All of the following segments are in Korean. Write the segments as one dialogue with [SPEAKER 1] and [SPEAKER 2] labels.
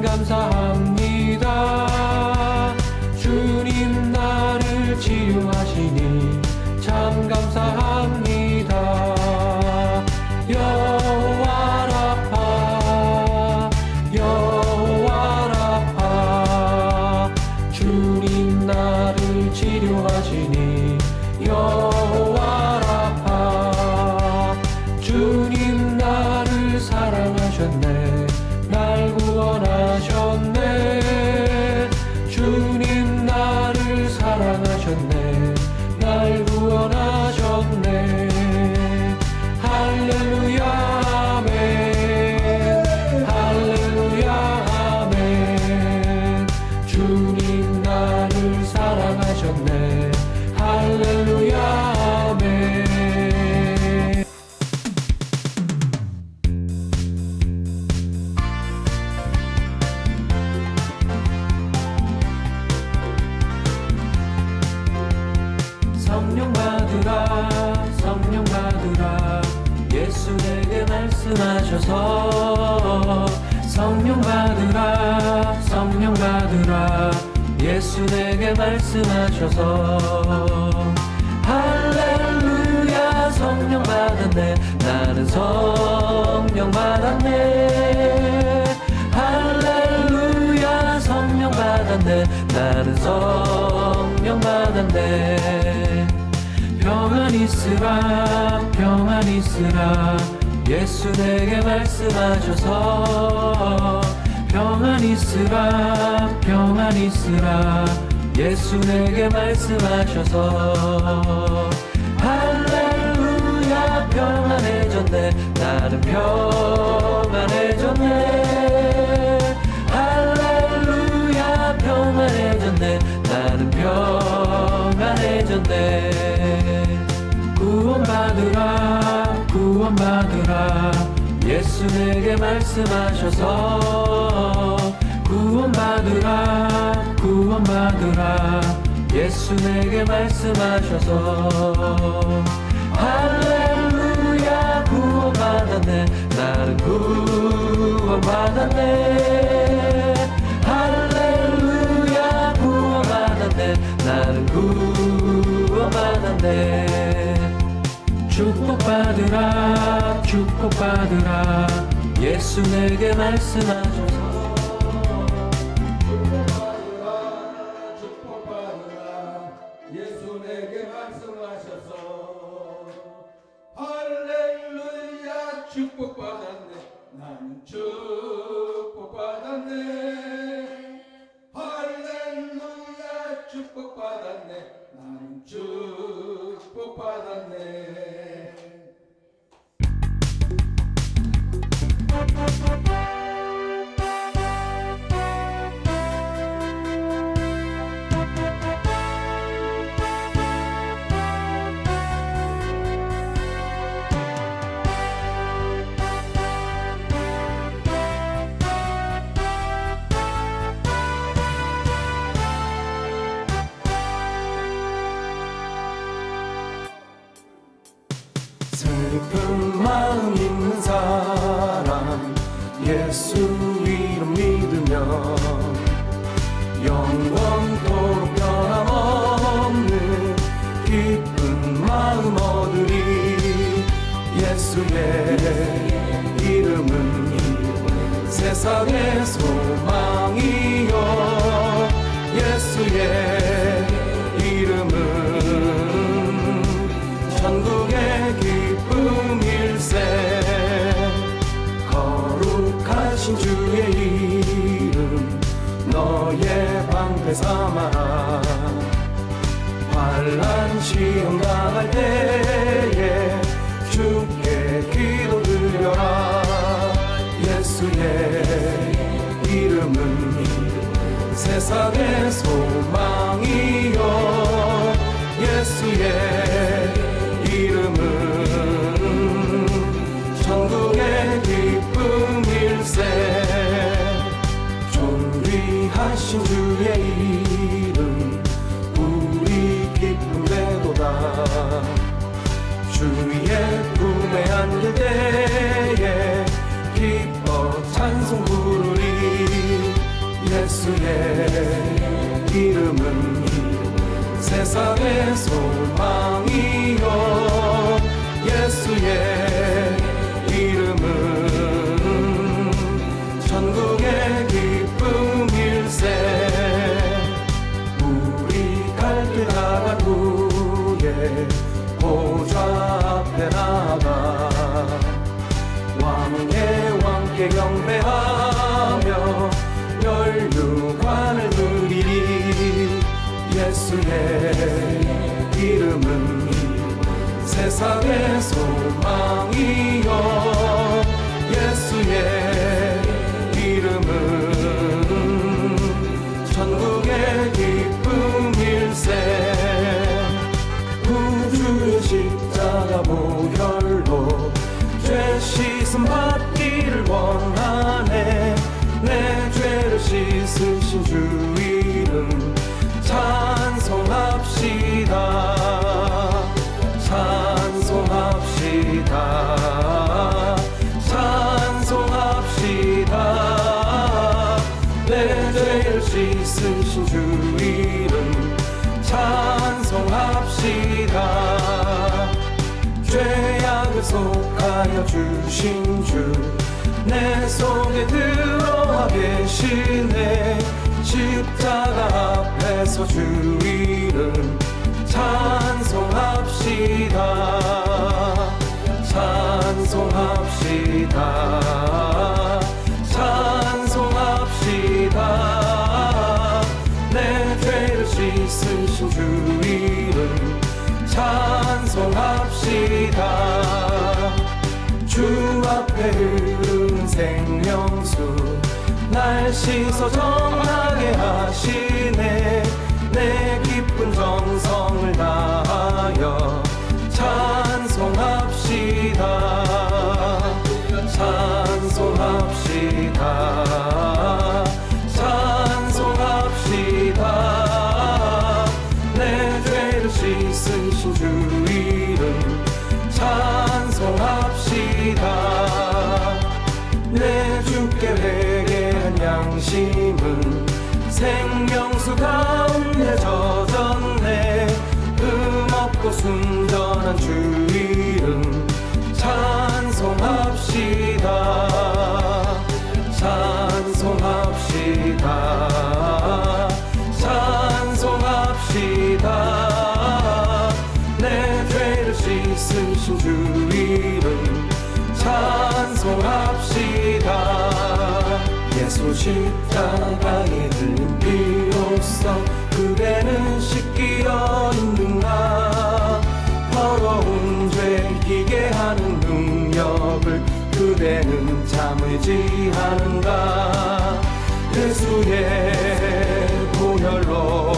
[SPEAKER 1] 감사합니다. 주님 나를 치유하시니 참 감사합니다. 여호와 라파 여호와 라파 주님 나를 치료하시니 여호와 라파 주님 나를 사랑하셨네. 날 구원하셨네. 주님 나를 사랑하셨네. 날 구원하셨네. 할렐루야 아멘. 할렐루야 아멘. 주님 나를 사랑하셨네. 할렐루야 아멘. 성령 받으라 성령 받으라 예수 내게 말씀하셔서 성령 받으라 성령 받으라 예수 내게 말씀하셔서 할렐루야 성령 받았네. 나는 성령 받았네. 할렐루야 성령 받았네. 나는 성령 받았네. 평안 있으라 평안 있으라 예수 내게 말씀하셔서 평안 있으라 평안 있으라 예수 내게 말씀하셔서 할렐루야 평안해졌네. 나는 평안해졌네. 할렐루야 평안해졌네. 나는 평안해졌네. 구원받으라 구원받으라 예수 내게 말씀하셔서 구원받으라 구원받으라 예수 내게 말씀하셔서 할렐루야 구원받았네. 나는 구원받았네. 할렐루야 구원받았네. 나는 구원받았네. 축복받으라 축복받으라 예수 내게 말씀하셔서
[SPEAKER 2] 예수 내게 말씀하셔서 할렐루야 축복받았네. 나는 축복받았네. 할렐루야 축복받았네. 나는 축복받았네.
[SPEAKER 1] 슬픈 마음 있는 사람 예수 이름 믿으며 영원토록 변함없는 기쁜 마음 얻으리. 예수의 이름은 세상의 소망이요 예수의 이름은 천국의 기쁨일세. 거룩하신 주의 이름 너의 방패 삼아라. 환난 시험 당할 때에 주께 기도드려라. 예수의 이름은 세상의 소망이요 예수의 이름은 천국의 기쁨일세. 존귀하신 주의 이름 우리 기쁨 되도다. 주의 품에 안길 때에 기뻐 찬송 부르리. 예수의 이름은 세상의 소망이요 예수의 이름은 천국의 기쁨일세 우리 갈 길 나간 후에 보좌 앞에 나가 왕의 왕께 경배하며 혈육관을 누리리 예수의 이름은 세상의 소망이요 예수의 이름은 천국의 기쁨일세 구주의 십자가 보혈로 죄 씻음 받기를 원하네 내 죄를 씻으신 주 이름 찬송합시다 찬송합시다 찬송합시다 내 죄를 씻으신 주 이름 찬송합시다 죄악을 속하여 주신 주 내 속에 들어와 계시네 십자가 앞에서 주 이름 찬송합시다 찬송합시다 찬송합시다 내 죄를 씻으신 주 이름 찬송합시다 주 앞에 흐른 생명수 날 씻어 정하게 하시네 내 기쁜 정성을 다하여 찬송합시다 찬송합시다 찬송합시다 내 죄를 씻으신 주 이름 찬송합시다 내 주께 회개한 양심은 생명수 가운데 젖었네 흠없고 순전한 주 이름 찬송합시다 찬송합시다 찬송합시다 내 죄를 씻으신 주 이름 찬송합시다 예수 십자가에 들린 피로써 그대는 씻기어 있는가 더러운 죄 이기게 하는 능력을 그대는 참을지 하는가 예수의 보혈로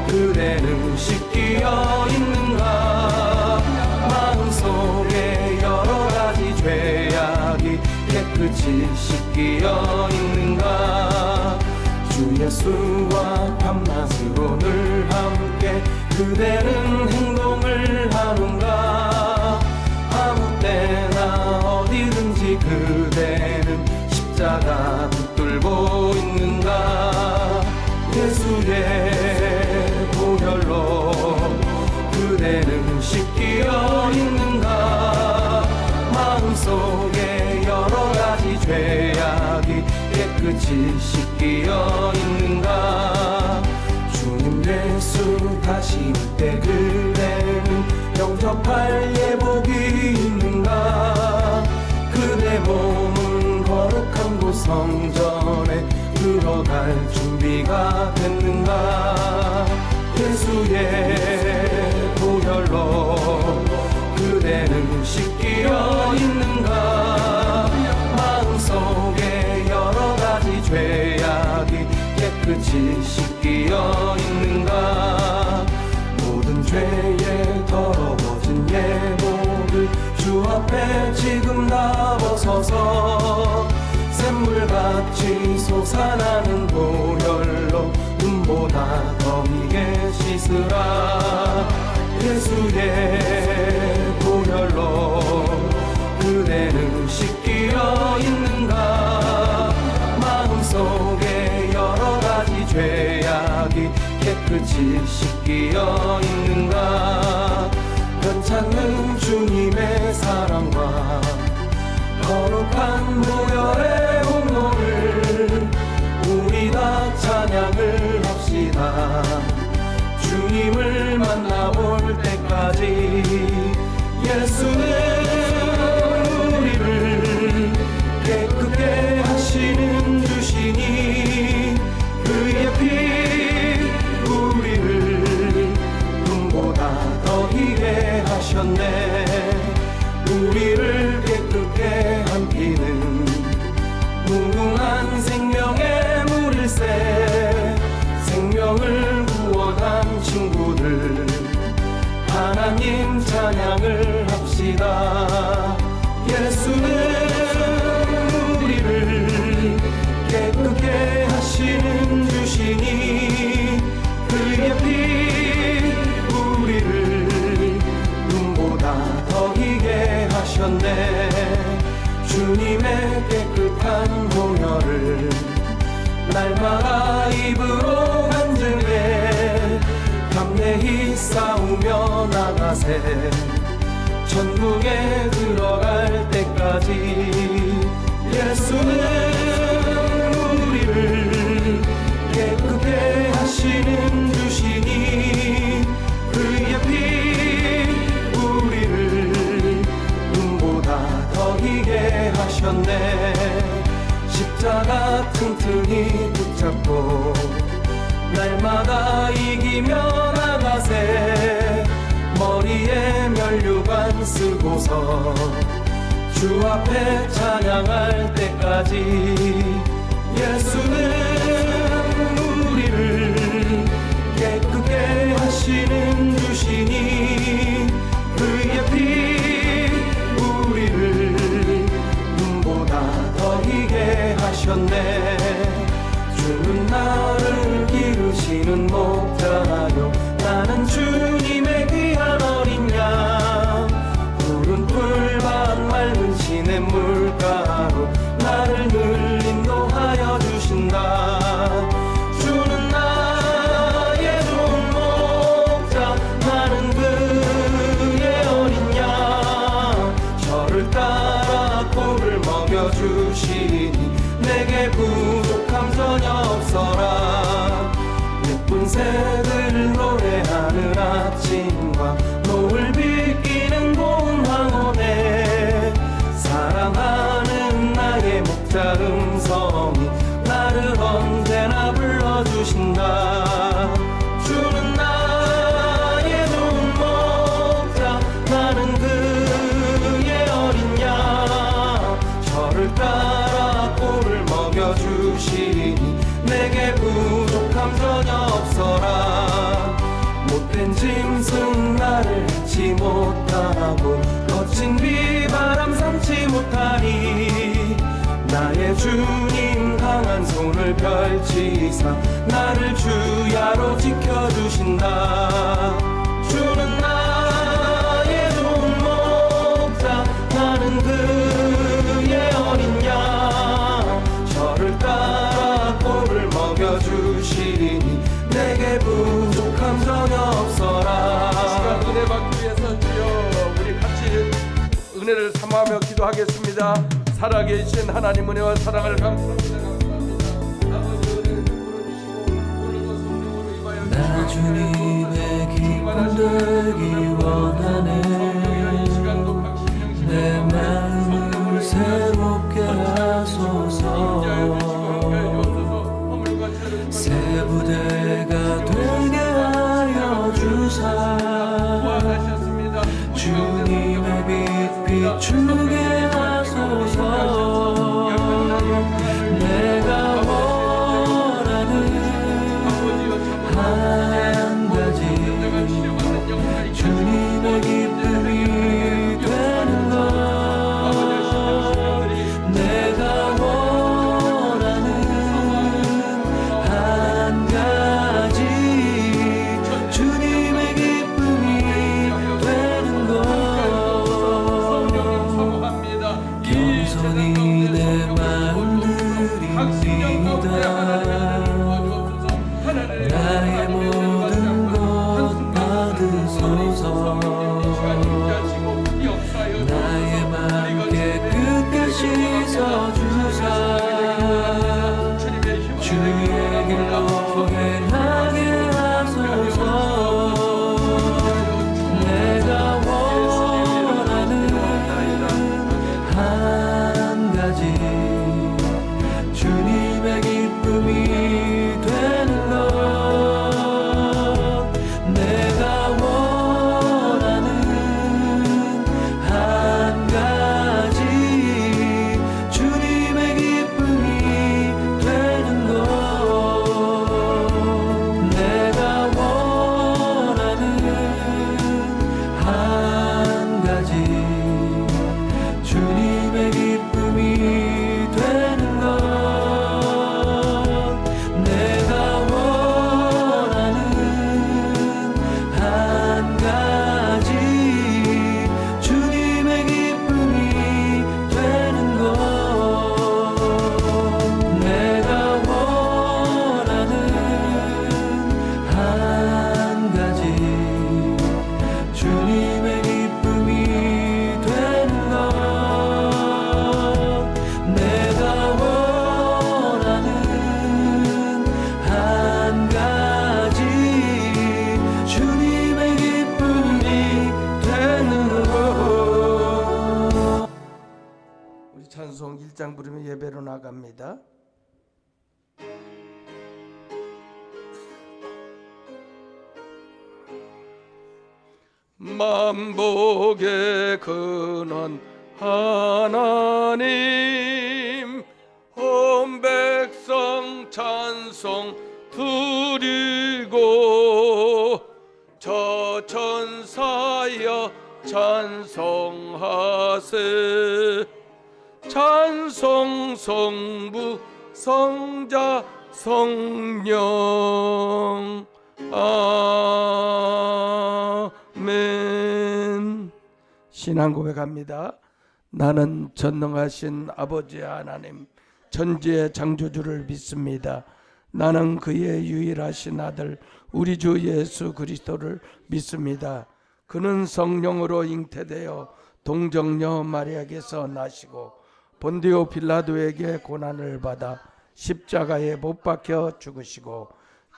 [SPEAKER 1] 그대는 씻기어 있는가 마음속에 여러 가지 죄악이 깨끗이 씻기어 있는가 주 예수와 밤낮으로 늘 함께 그대는 행동을 하는가 아무 때나 어디든지 그대는 십자가 붙들고 있는가 예수의 보혈로 그대는 씻기어 있는가 마음속에 여러 가지 죄악이 깨끗이 씻기어 있는가 주님 예수 다시 올 때 그대는 영접할 예복이 있는가 그대 몸은 거룩한 곳 성전에 들어갈 준비가 됐는가 예수의 보혈로 그대는 씻기어 있는가 마음속에 여러 가지 죄악이 깨끗이 씻기어 있는가 모든 죄에 더러워진 예복을 주 앞에 지금 다 벗어서 샘물같이 솟아나는 보혈로 눈보다 더 미게 씻으라 예수의 보혈로 그대는 씻기어 있는가 마음속에 여러 죄악이 깨끗이 씻기어 있는가. 괜찮은 주님의 사랑과 거룩한 보혈의 공로를 우리 다 찬양을 합시다. 주님을 만나볼 때까지 예수는 우리를 깨끗게 하시는 주시니 그의 피 우리를 눈보다 더 희게 하셨네. 우리를 깨끗게 한 피는 무궁한 생명의 물일세. 생명을 구원한 친구들 하나님 찬양을 합시다. 예수는 우리를 깨끗게 하시는 주시니 그의 피 우리를 눈보다 더 희게 하셨네. 주님의 깨끗한 보혈을 날마다 입으로 간증해 담대히 싸우며 나가세. 천국에 들어갈 때까지 예수는 우리를 깨끗게 하시는 주시니 그의 피 우리를 눈보다 더 희게 하셨네. 십자가 튼튼히 붙잡고 날마다 이기며 나가세. 머리에 면류관 쓰고서 주 앞에 찬양할 때까지 예수는 우리를 깨끗게 하시는 주시니 그의 피 우리를 눈보다 더 희게 하셨네. 주는 나를 기르시는 목자요 나는 주님의 귀한 어린 양. 푸른 풀밭 맑은 시냇물 가로 나를 늘 인도하여 주신다. 주는 나의 좋은 목자 나는 그의 어린 양. 저를 따라 꼴을 먹여주시니 내게 부족함 전혀 없어라. 예쁜 새들 노래하는 아침과 노을 비끼는 고운 황혼에 사랑하는 나의 목자 음성이 나를 언제나 불러주신다. 주는 나의 좋은 목자 나는 그의 어린 양. 저를 따라 꼴을 먹여주시니 내게 부족함 전혀 없어라. 못된 짐승 나를 해치 못하고 거친 비바람 삼지 못하니 나의 주님 강한 손을 펼치사 나를 주야로 지켜주신다. 주는 나의 좋은 목자 나는 그의 어린 양. 저를 따라 꼴을 먹여주시니 내게 부족함 전혀 없어라.
[SPEAKER 2] 시간 은혜 받기 위해서 주여 우리 같이 은혜를 사모하며 기도하겠습니다. 살아계신 하나님 은혜와 사랑을 감사합니다. 아버지 은혜를 베풀어 주시고 오늘도 성령으로 임하여
[SPEAKER 1] 나 주님의 기쁨 되기 원하네. 내 마음을 새롭게 하소서. 새 부대가 되게 하여 주사. 주님의 빛 비추게 하소서. 내가 원하는 한 가지 주님의 기쁨이 되는 것. 내가 원하는 한 가지 주님의 기쁨이 되는 것. 길로 행하게 하소서. 내가 원하는 한 가지 주님의 기쁨이 되는 것. 내가 원하는 한 가지 주님의 기쁨이 되는 것. 내가 원하는 한 가지 주님의 기쁨이 되는 것. 내가 원하는 한 가지 주님의 기쁨이 되는 것. 내가 원하는 한 가지 주님의 기쁨이 되는 것. 내가 원하는 한 가지 주님의 기쁨이 되는 것.
[SPEAKER 2] 우리 찬송 1장 부르며 예배로 나갑니다. 만복의 근원 하나님, 온 백성 찬송 드리고 저 천사여 찬송하세. 찬송 성부 성자 성령 아멘. 신앙 고백합니다. 나는 전능하신 아버지 하나님 천지의 창조주를 믿습니다. 나는 그의 유일하신 아들 우리 주 예수 그리스도를 믿습니다. 그는 성령으로 잉태되어 동정녀 마리아에게서 나시고 본디오 빌라도에게 고난을 받아 십자가에 못 박혀 죽으시고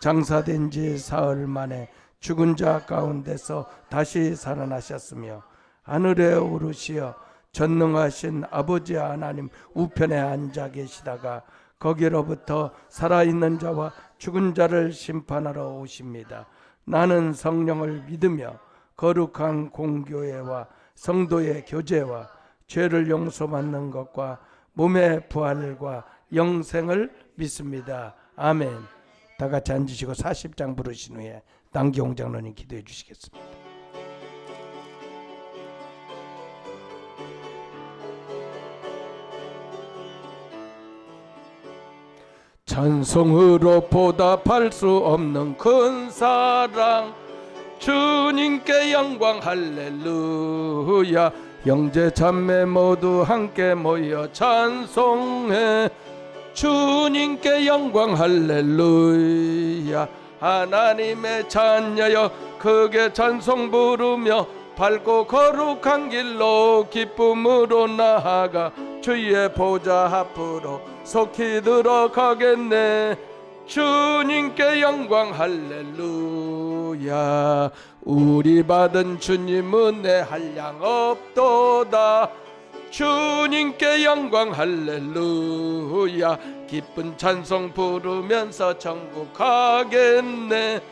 [SPEAKER 2] 장사된 지 사흘 만에 죽은 자 가운데서 다시 살아나셨으며 하늘에 오르시어 전능하신 아버지 하나님 우편에 앉아 계시다가 거기로부터 살아있는 자와 죽은 자를 심판하러 오십니다. 나는 성령을 믿으며 거룩한 공교회와 성도의 교제와 죄를 용서받는 것과 몸의 부활과 영생을 믿습니다. 아멘. 다 같이 앉으시고 40장 부르신 후에 남기홍 장로님 기도해 주시겠습니다. 찬송으로 보답할 수 없는 큰 사랑, 주님께 영광 할렐루야. 형제 자매 모두 함께 모여 찬송해. 주님께 영광 할렐루야. 하나님의 자녀여 크게 찬송 부르며 밝고 거룩한 길로 기쁨으로 나아가 주의 보좌 앞으로 속히 들어가겠네. 주님께 영광 할렐루야. 우리 받은 주님 은혜 한량 없도다. 주님께 영광 할렐루야. 기쁜 찬송 부르면서 천국 가겠네.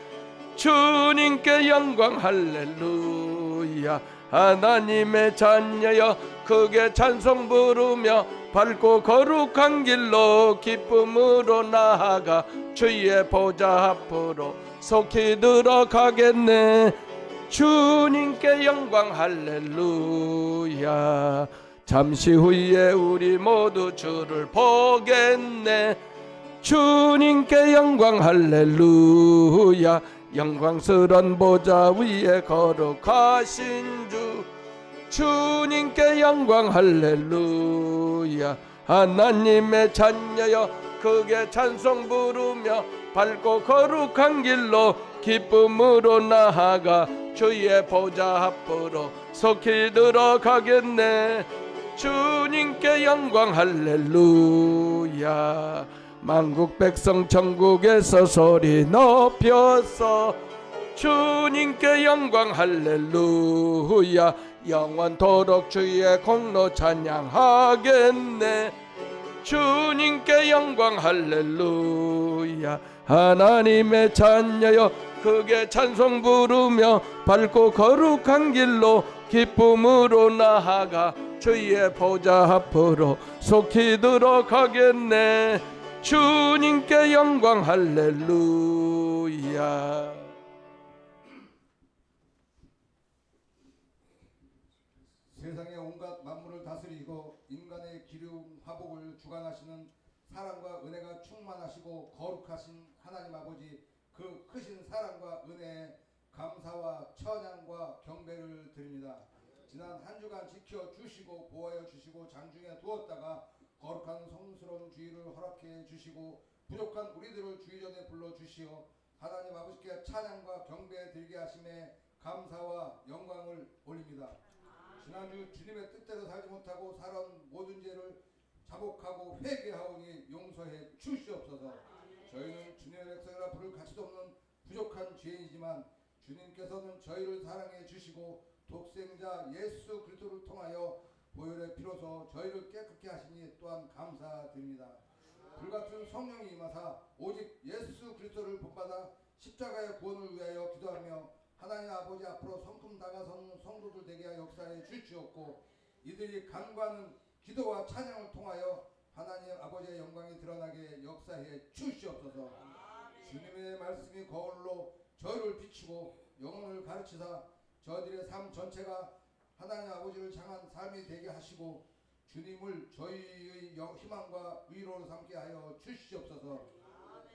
[SPEAKER 2] 주님께 영광 할렐루야. 하나님의 자녀여 크게 찬송 부르며 밝고 거룩한 길로 기쁨으로 나아가 주의 보좌 앞으로 속히 들어가겠네. 주님께 영광 할렐루야. 잠시 후에 우리 모두 주를 보겠네. 주님께 영광 할렐루야. 영광스런 보좌 위에 거룩하신 주, 주님께 영광 할렐루야. 하나님의 자녀여 크게 찬송 부르며 밝고 거룩한 길로 기쁨으로 나아가 주의 보좌 앞으로 속히 들어가겠네. 주님께 영광 할렐루야. 만국 백성 천국에서 소리 높여서 주님께 영광 할렐루야 영원토록 주의 공로 찬양하겠네 주님께 영광 할렐루야 하나님의 자녀여 크게 찬송 부르며 밝고 거룩한 길로 기쁨으로 나아가 주의 보좌 앞으로 속히 들어가겠네 주님께 영광 할렐루야.
[SPEAKER 3] 세상의 온갖 만물을 다스리고 인간의 기름 화복을 주관하시는 사랑과 은혜가 충만하시고 거룩하신 하나님 아버지 그 크신 사랑과 은혜에 감사와 찬양과 경배를 드립니다. 지난 한 주간 지켜주시고 보호하여 주시고 장중에 두었다가 거룩한 성스러운 주의를 허락해 주시고 부족한 우리들을 주의전에 불러주시어 하나님 아버지께 찬양과 경배 드리게 하심에 감사와 영광을 올립니다. 지난주 주님의 뜻대로 살지 못하고 살아온 모든 죄를 자복하고 회개하오니 용서해 주시옵소서. 저희는 주님의 백성이라 부를 가치도 없는 부족한 죄인이지만 주님께서는 저희를 사랑해 주시고 독생자 예수 그리스도를 통하여 보혈의 피로서 저희를 깨끗게 하시니 또한 감사드립니다. 불같은 성령이 임하사 오직 예수 그리스도를 본받아 십자가의 구원을 위하여 기도하며 하나님 아버지 앞으로 성큼 다가서는 성도들 되게 하여 역사해 주시옵고 이들이 간구하는 기도와 찬양을 통하여 하나님 아버지의 영광이 드러나게 역사해 주시옵소서. 주님의 말씀이 거울로 저희를 비추고 영혼을 가르치사 저희들의 삶 전체가 하나님 아버지를 향한 삶이 되게 하시고 주님을 저희의 희망과 위로로 삼게 하여 주시옵소서.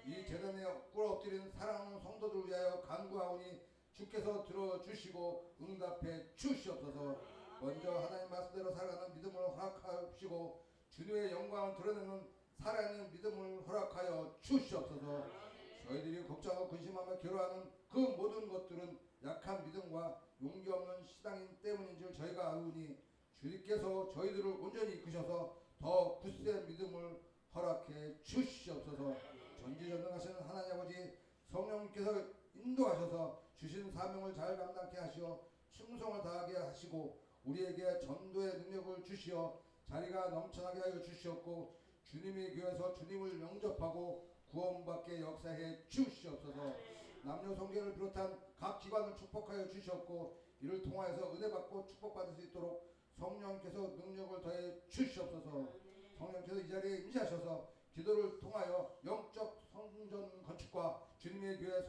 [SPEAKER 3] 이 재단에 꿇어 엎드리는 사랑하는 성도들을 위하여 간구하오니 주께서 들어주시고 응답해 주시옵소서. 먼저 하나님 말씀대로 살아가는 믿음을 허락하시고 주님의 영광을 드러내는 살아있는 믿음을 허락하여 주시옵소서. 저희들이 걱정하고 근심하며 괴로워하는 그 모든 것들은 약한 믿음과 용기 없는 신앙인 때문인 줄 저희가 아우니 주님께서 저희들을 온전히 이끄셔서 더 굳센 믿음을 허락해 주시옵소서. 전지전능하시는 하나님 아버지 성령님께서 인도하셔서 주신 사명을 잘 감당케 하시어 충성을 다하게 하시고 우리에게 전도의 능력을 주시어 자리가 넘쳐나게 하여 주시옵고 주님의 교회에서 주님을 영접하고 구원받게 역사해 주시옵소서. 남녀 성결을 비롯한 각 기관을 축복하여 주시옵고 이를 통하여서 은혜 받고 축복받을 수 있도록 성령께서 능력을 더해 주시옵소서. 성령께서 이 자리에 임재하셔서 기도를 통하여 영적 성전 건축과 주님의 교회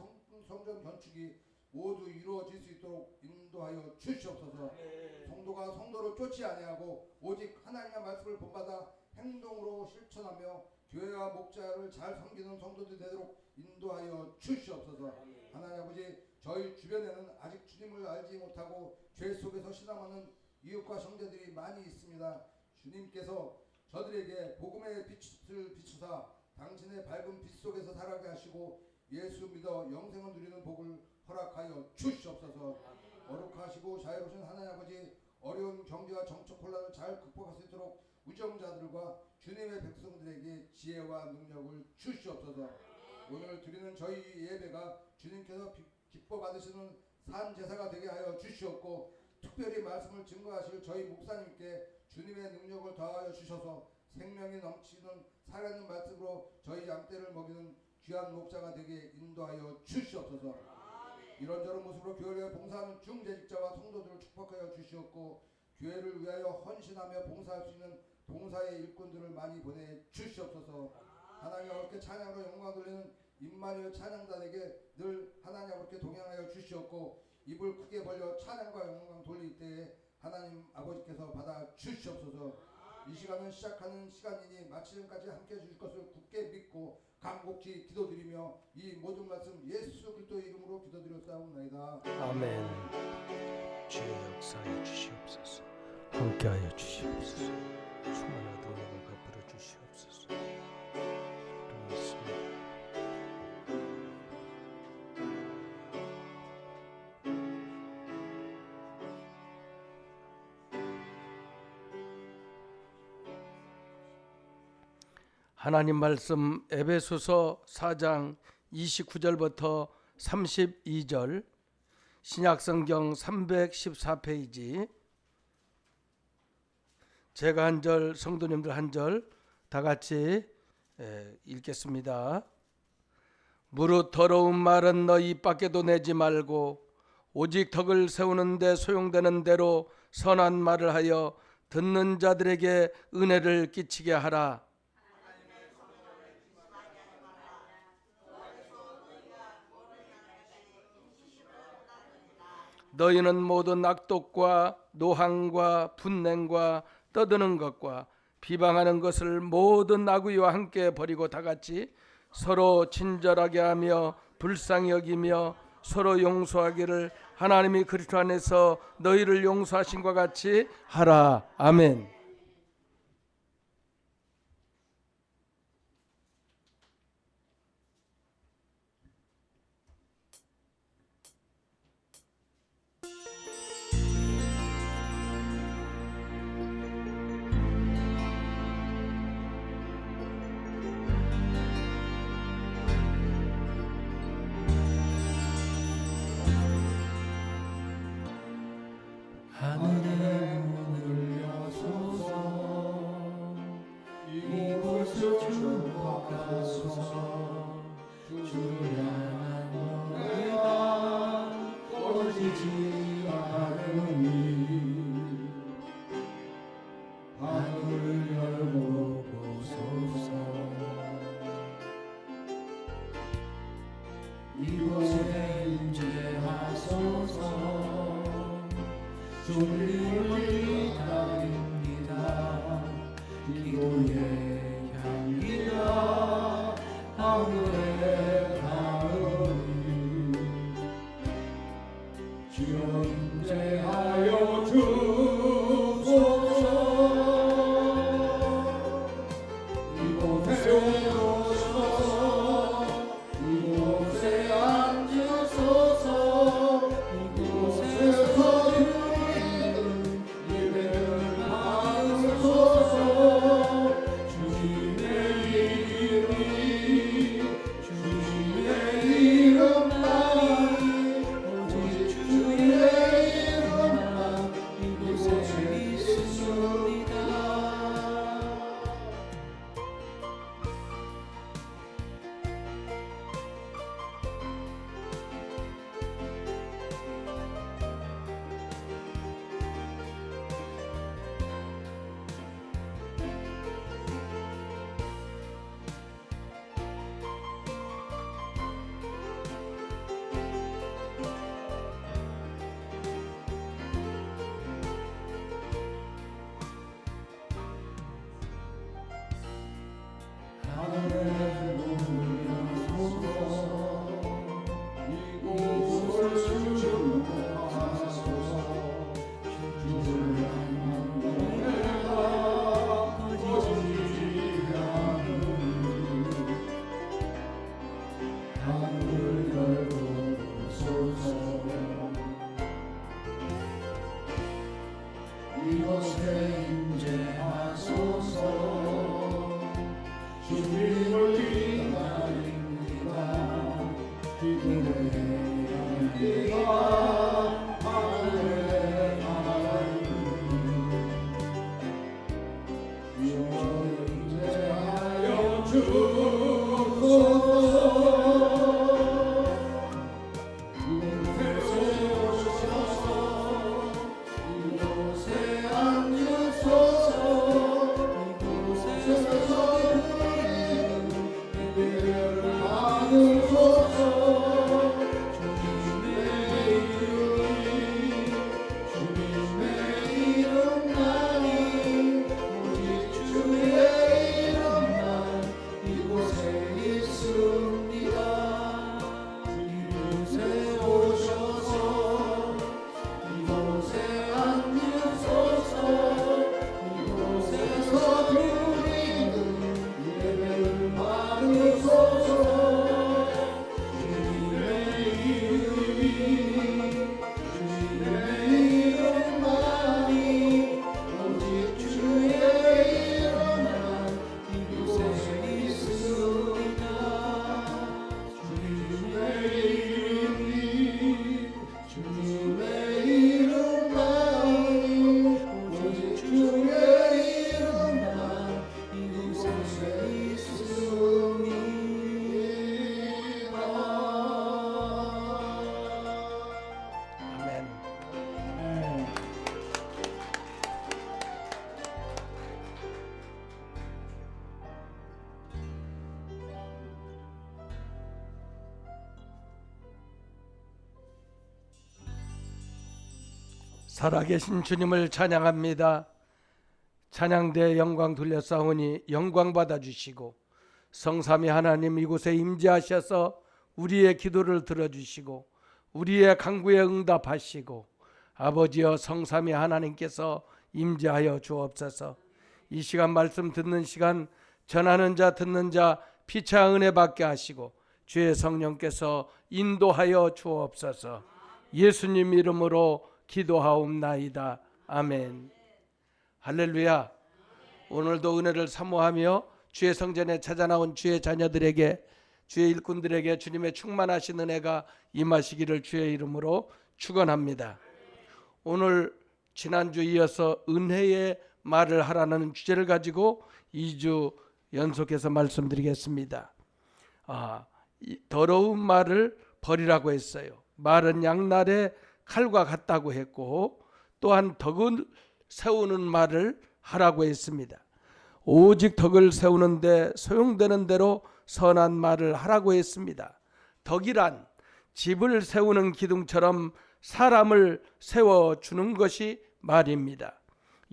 [SPEAKER 3] 성전 건축이 모두 이루어질 수 있도록 인도하여 주시옵소서. 성도가 성도를 쫓지 아니하고 오직 하나님의 말씀을 본받아 행동으로 실천하며 교회와 목자를 잘 섬기는 성도들이 되도록 인도하여 주시옵소서. 하나님 아버지 저희 주변에는 아직 주님을 알지 못하고 죄 속에서 신앙하는 이웃과 형제들이 많이 있습니다. 주님께서 저들에게 복음의 빛을 비추사 당신의 밝은 빛 속에서 살아가게 하시고 예수 믿어 영생을 누리는 복을 허락하여 주시옵소서. 거룩하시고 자유로우신 하나님 아버지 어려운 경제와 정책 혼란을 잘 극복할 수 있도록 우정자들과 주님의 백성들에게 지혜와 능력을 주시옵소서. 오늘 드리는 저희 예배가 주님께서 기뻐 받으시는 산 제사가 되게 하여 주시옵고 특별히 말씀을 증거하실 저희 목사님께 주님의 능력을 더하여 주셔서 생명이 넘치는 살아있는 말씀으로 저희 양떼를 먹이는 귀한 목자가 되게 인도하여 주시옵소서. 이런저런 모습으로 교회에 봉사하는 중재직자와 성도들을 축복하여 주시옵고 교회를 위하여 헌신하며 봉사할 수 있는 봉사의 일꾼들을 많이 보내 주시옵소서. 하나님 아버지께 찬양으로 영광 돌리는 임마누엘 찬양단에게 늘 하나님 아버지께 동행하여 주시옵고 입을 크게 벌려 찬양과 영광 돌릴 때에 하나님 아버지께서 받아 주시옵소서. 이 시간은 시작하는 시간이니 마치는까지 함께 해주실 것을 굳게 믿고 간곡히 기도드리며 이 모든 말씀 예수 그리스도의 이름으로 기도드렸사옵나이다.
[SPEAKER 1] 아멘. 주의 역사해 주시옵소서. 함께하여 주시옵소서. 충만한 능력을 베풀어 주시옵소서. 기도했습니다.
[SPEAKER 2] 하나님 말씀 에베소서 4장 29절부터 32절, 신약성경 314페이지, 제가 한 절, 성도님들 한 절 다 같이 읽겠습니다. 무릇 더러운 말은 너희 입 밖에도 내지 말고 오직 덕을 세우는 데 소용되는 대로 선한 말을 하여 듣는 자들에게 은혜를 끼치게 하라. 너희는 모든 악독과 노함과 분냉과 떠드는 것과 비방하는 것을 모든 악의와 함께 버리고 다같이 서로 친절하게 하며 불쌍히 여기며 서로 용서하기를 하나님이 그리스도 안에서 너희를 용서하신과 같이 하라. 아멘.
[SPEAKER 1] 하늘의 문을 여소서 이곳을 축복하소서 주를 향한 노래가 꺼지지 않으니 하늘을 열고 보소서 이곳에 임재하소서 주님을 기다립니다. 기도의 향기가 하늘에 닿으니 주여 임재하여 주소서. 이곳에 오셔서 이곳에 앉으소서. 이곳에서 이곳에 임재하소서. 주님을 기다립니다. 기도의 향기가 하늘에 닿으니 주여 임재하여 주소서. 이곳에
[SPEAKER 2] 살아계신 주님을 찬양합니다. 찬양대 영광 돌려싸우니 영광 받아주시고 성삼위 하나님 이곳에 임재하셔서 우리의 기도를 들어주시고 우리의 간구에 응답하시고 아버지여 성삼위 하나님께서 임재하여 주옵소서. 이 시간 말씀 듣는 시간 전하는 자 듣는 자 피차 은혜 받게 하시고 주의 성령께서 인도하여 주옵소서. 예수님 이름으로 기도하옵나이다. 아멘. 할렐루야. 오늘도 은혜를 사모하며 주의 성전에 찾아 나온 주의 자녀들에게 주의 일꾼들에게 주님의 충만하신 은혜가 임하시기를 주의 이름으로 축원합니다. 오늘 지난주 이어서 은혜의 말을 하라는 주제를 가지고 2주 연속해서 말씀드리겠습니다. 더러운 말을 버리라고 했어요. 말은 양날의 칼과 같다고 했고 또한 덕을 세우는 말을 하라고 했습니다. 오직 덕을 세우는데 소용되는 대로 선한 말을 하라고 했습니다. 덕이란 집을 세우는 기둥처럼 사람을 세워주는 것이 말입니다.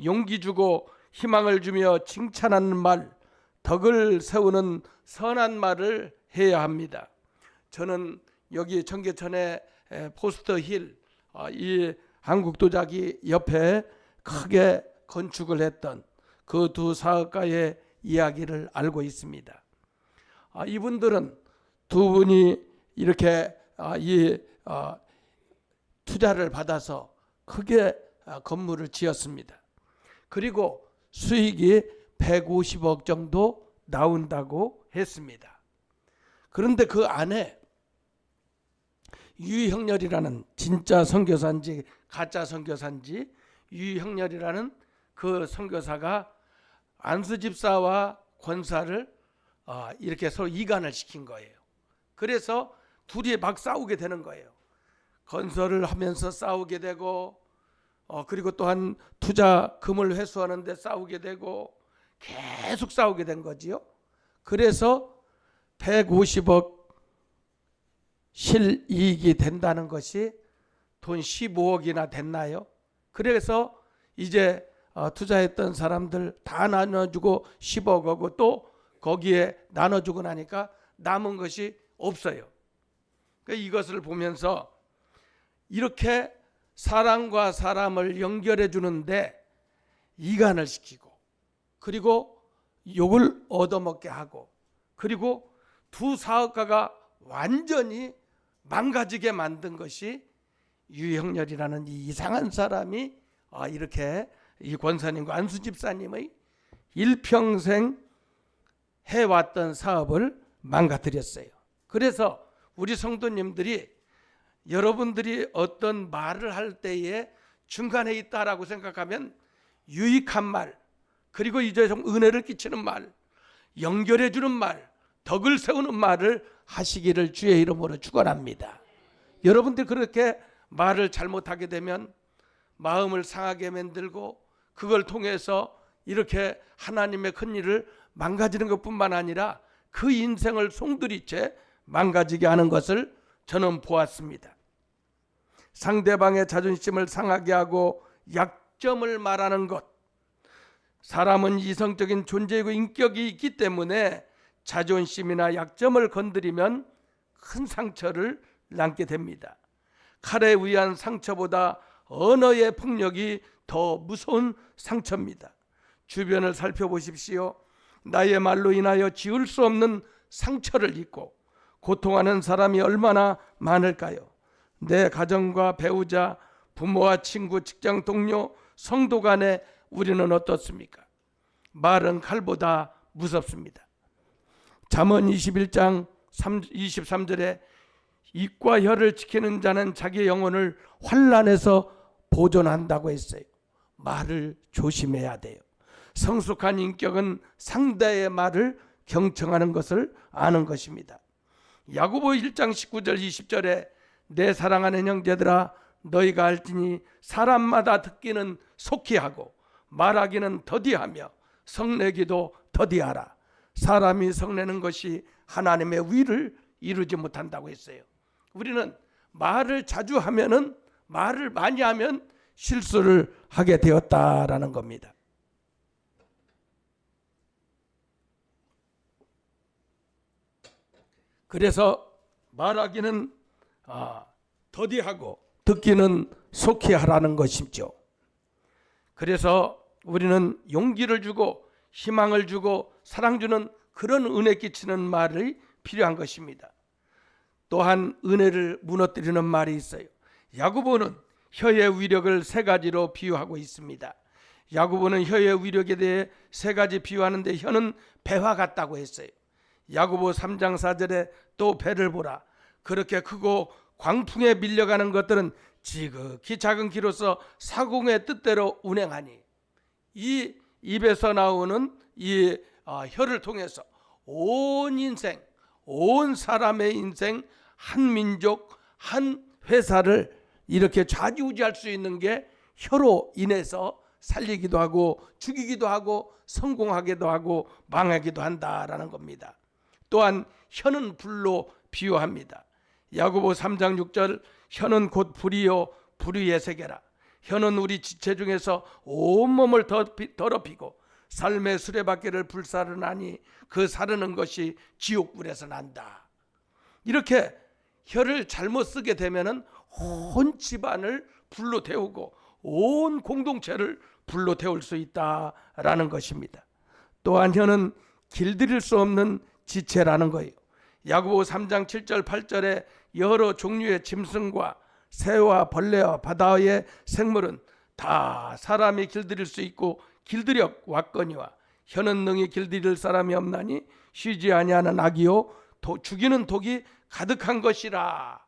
[SPEAKER 2] 용기 주고 희망을 주며 칭찬하는 말, 덕을 세우는 선한 말을 해야 합니다. 저는 여기 청계천에 포스터 힐, 이 한국도자기 옆에 크게 건축을 했던 그 두 사업가의 이야기를 알고 있습니다. 이분들은 두 분이 이렇게 투자를 받아서 크게 건물을 지었습니다. 그리고 수익이 150억 정도 나온다고 했습니다. 그런데 그 안에 유형렬이라는 진짜 선교사인지 가짜 선교사인지 유형렬이라는 그 선교사가 안수 집사와 권사를 이렇게 서로 이간을 시킨 거예요. 그래서 둘이 막 싸우게 되는 거예요. 건설을 하면서 싸우게 되고 그리고 또한 투자금을 회수하는데 싸우게 되고 계속 싸우게 된 거지요. 그래서 150억 실이익이 된다는 것이 돈 15억이나 됐나요? 그래서 이제 투자했던 사람들 다 나눠주고 10억하고 또 거기에 나눠주고 나니까 남은 것이 없어요. 그러니까 이것을 보면서 이렇게 사람과 사람을 연결해 주는데 이간을 시키고 그리고 욕을 얻어먹게 하고 그리고 두 사업가가 완전히 망가지게 만든 것이 유형렬이라는 이 이상한 사람이 이렇게 이 권사님과 안수 집사님의 일평생 해왔던 사업을 망가뜨렸어요. 그래서 우리 성도님들이 여러분들이 어떤 말을 할 때에 중간에 있다라고 생각하면 유익한 말, 그리고 이제 좀 은혜를 끼치는 말, 연결해 주는 말, 덕을 세우는 말을 하시기를 주의 이름으로 축원합니다. 여러분들 그렇게 말을 잘못하게 되면 마음을 상하게 만들고 그걸 통해서 이렇게 하나님의 큰 일을 망가지는 것뿐만 아니라 그 인생을 송두리째 망가지게 하는 것을 저는 보았습니다. 상대방의 자존심을 상하게 하고 약점을 말하는 것. 사람은 이성적인 존재이고 인격이 있기 때문에 자존심이나 약점을 건드리면 큰 상처를 남게 됩니다. 칼에 의한 상처보다 언어의 폭력이 더 무서운 상처입니다. 주변을 살펴보십시오. 나의 말로 인하여 지울 수 없는 상처를 입고 고통하는 사람이 얼마나 많을까요? 내 가정과 배우자, 부모와 친구, 직장 동료, 성도 간에 우리는 어떻습니까? 말은 칼보다 무섭습니다. 잠언 21장 23절에 입과 혀를 지키는 자는 자기 영혼을 환난에서 보존한다고 했어요. 말을 조심해야 돼요. 성숙한 인격은 상대의 말을 경청하는 것을 아는 것입니다. 야고보 1장 19절 20절에 내 사랑하는 형제들아 너희가 알지니 사람마다 듣기는 속히 하고 말하기는 더디하며 성내기도 더디하라. 사람이 성내는 것이 하나님의 위를 이루지 못한다고 했어요. 우리는 말을 자주 하면은 말을 많이 하면 실수를 하게 되었다라는 겁니다. 그래서 말하기는 더디하고 듣기는 속히 하라는 것이죠. 그래서 우리는 용기를 주고 희망을 주고 사랑 주는 그런 은혜 끼치는 말이 필요한 것입니다. 또한 은혜를 무너뜨리는 말이 있어요. 야고보는 혀의 위력을 세 가지로 비유하고 있습니다. 야고보는 혀의 위력에 대해 세 가지 비유하는데 혀는 배와 같다고 했어요. 야고보 3장 4절에 또 배를 보라. 그렇게 크고 광풍에 밀려가는 것들은 지극히 작은 키로서 사공의 뜻대로 운행하니, 이 입에서 나오는 이 혀를 통해서 온 인생, 온 사람의 인생, 한 민족, 한 회사를 이렇게 좌지우지할 수 있는 게 혀로 인해서 살리기도 하고 죽이기도 하고 성공하기도 하고 망하기도 한다라는 겁니다. 또한 혀는 불로 비유합니다. 야고보 3장 6절 혀는 곧 불이요 불의의 세계라. 혀는 우리 지체 중에서 온몸을 더럽히고 삶의 수레바퀴를 불사르나니 그 사르는 것이 지옥불에서 난다. 이렇게 혀를 잘못 쓰게 되면은 온 집안을 불로 태우고 온 공동체를 불로 태울 수 있다라는 것입니다. 또한 혀는 길들일 수 없는 지체라는 거예요. 야고보 3장 7절 8절에 여러 종류의 짐승과 새와 벌레와 바다의 생물은 다 사람이 길들일 수 있고 길들여 왔거니와 혀는 능히 길들일 사람이 없나니 쉬지 아니하는 악이요 죽이는 독이 가득한 것이라.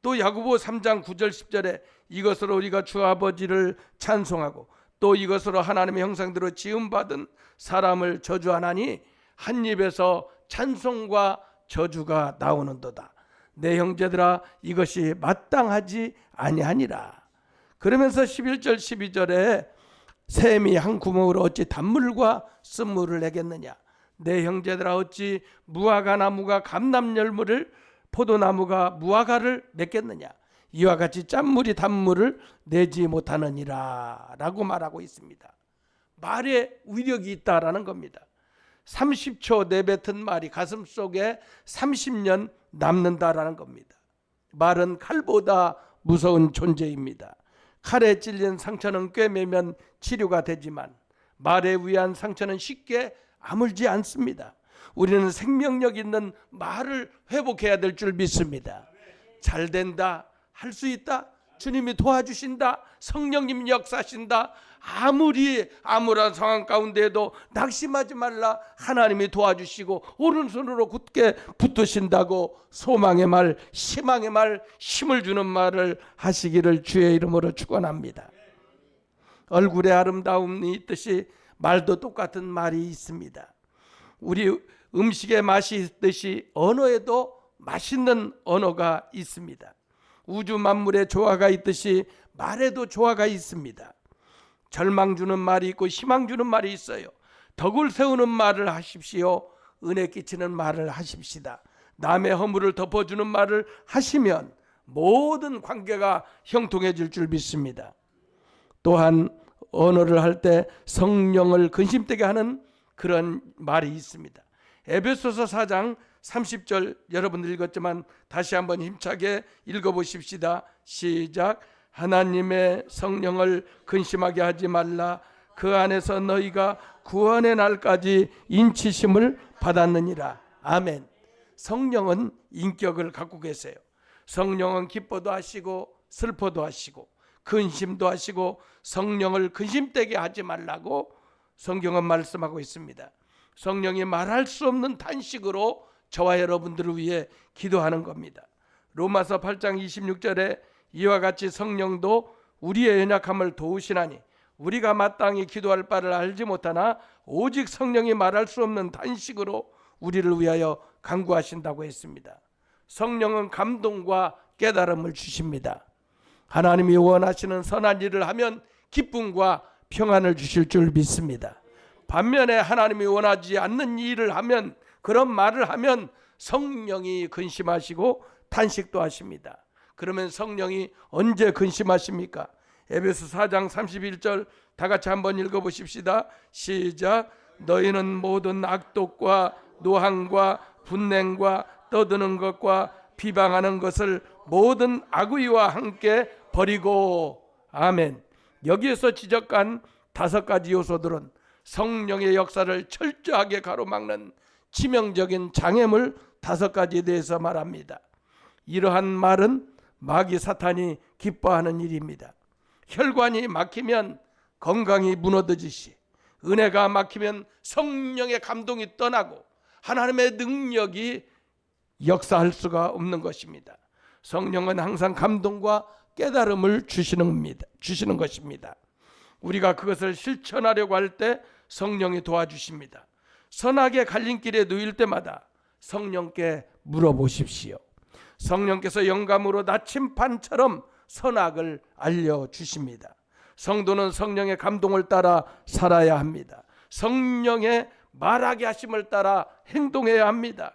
[SPEAKER 2] 또 야고보 3장 9절 10절에 이것으로 우리가 주 아버지를 찬송하고 또 이것으로 하나님의 형상대로 지음받은 사람을 저주하나니 한 입에서 찬송과 저주가 나오는도다. 내 형제들아 이것이 마땅하지 아니하니라. 그러면서 11절 12절에 샘이 한 구멍으로 어찌 단물과 쓴물을 내겠느냐. 내 형제들아 어찌 무화과 나무가 감람열무를 포도나무가 무화과를 맺겠느냐. 이와 같이 짠물이 단물을 내지 못하느니라 라고 말하고 있습니다. 말에 위력이 있다라는 겁니다. 30초 내뱉은 말이 가슴속에 30년 남는다라는 겁니다. 말은 칼보다 무서운 존재입니다. 칼에 찔린 상처는 꿰매면 치료가 되지만 말에 의한 상처는 쉽게 아물지 않습니다. 우리는 생명력 있는 말을 회복해야 될 줄 믿습니다. 잘 된다, 할 수 있다, 주님이 도와주신다, 성령님 역사하신다. 아무리 암울한 상황 가운데에도 낙심하지 말라. 하나님이 도와주시고 오른손으로 굳게 붙드신다고 소망의 말, 희망의 말, 힘을 주는 말을 하시기를 주의 이름으로 축원합니다. 얼굴에 아름다움이 있듯이 말도 똑같은 말이 있습니다. 우리 음식에 맛이 있듯이 언어에도 맛있는 언어가 있습니다. 우주 만물에 조화가 있듯이 말에도 조화가 있습니다. 절망 주는 말이 있고 희망 주는 말이 있어요. 덕을 세우는 말을 하십시오. 은혜 끼치는 말을 하십시다. 남의 허물을 덮어주는 말을 하시면 모든 관계가 형통해질 줄 믿습니다. 또한 언어를 할 때 성령을 근심되게 하는 그런 말이 있습니다. 에베소서 4장 30절 여러분 읽었지만 다시 한번 힘차게 읽어보십시다. 시작. 하나님의 성령을 근심하게 하지 말라. 그 안에서 너희가 구원의 날까지 인치심을 받았느니라. 아멘. 성령은 인격을 갖고 계세요. 성령은 기뻐도 하시고 슬퍼도 하시고 근심도 하시고 성령을 근심되게 하지 말라고 성경은 말씀하고 있습니다. 성령이 말할 수 없는 탄식으로 저와 여러분들을 위해 기도하는 겁니다. 로마서 8장 26절에 이와 같이 성령도 우리의 연약함을 도우시나니 우리가 마땅히 기도할 바를 알지 못하나 오직 성령이 말할 수 없는 탄식으로 우리를 위하여 간구하신다고 했습니다. 성령은 감동과 깨달음을 주십니다. 하나님이 원하시는 선한 일을 하면 기쁨과 평안을 주실 줄 믿습니다. 반면에 하나님이 원하지 않는 일을 하면, 그런 말을 하면 성령이 근심하시고 탄식도 하십니다. 그러면 성령이 언제 근심하십니까? 에베소 4장 31절 다 같이 한번 읽어보십시다. 시작. 너희는 모든 악독과 노함과 분냉과 떠드는 것과 비방하는 것을 모든 악의와 함께 버리고. 아멘. 여기에서 지적한 5가지 요소들은 성령의 역사를 철저하게 가로막는 치명적인 장애물 5가지에 대해서 말합니다. 이러한 말은 마귀 사탄이 기뻐하는 일입니다. 혈관이 막히면 건강이 무너지듯이 은혜가 막히면 성령의 감동이 떠나고 하나님의 능력이 역사할 수가 없는 것입니다. 성령은 항상 감동과 깨달음을 주시는 것입니다. 우리가 그것을 실천하려고 할 때 성령이 도와주십니다. 선악의 갈림길에 놓일 때마다 성령께 물어보십시오. 성령께서 영감으로 나침판처럼 선악을 알려주십니다. 성도는 성령의 감동을 따라 살아야 합니다. 성령의 말하게 하심을 따라 행동해야 합니다.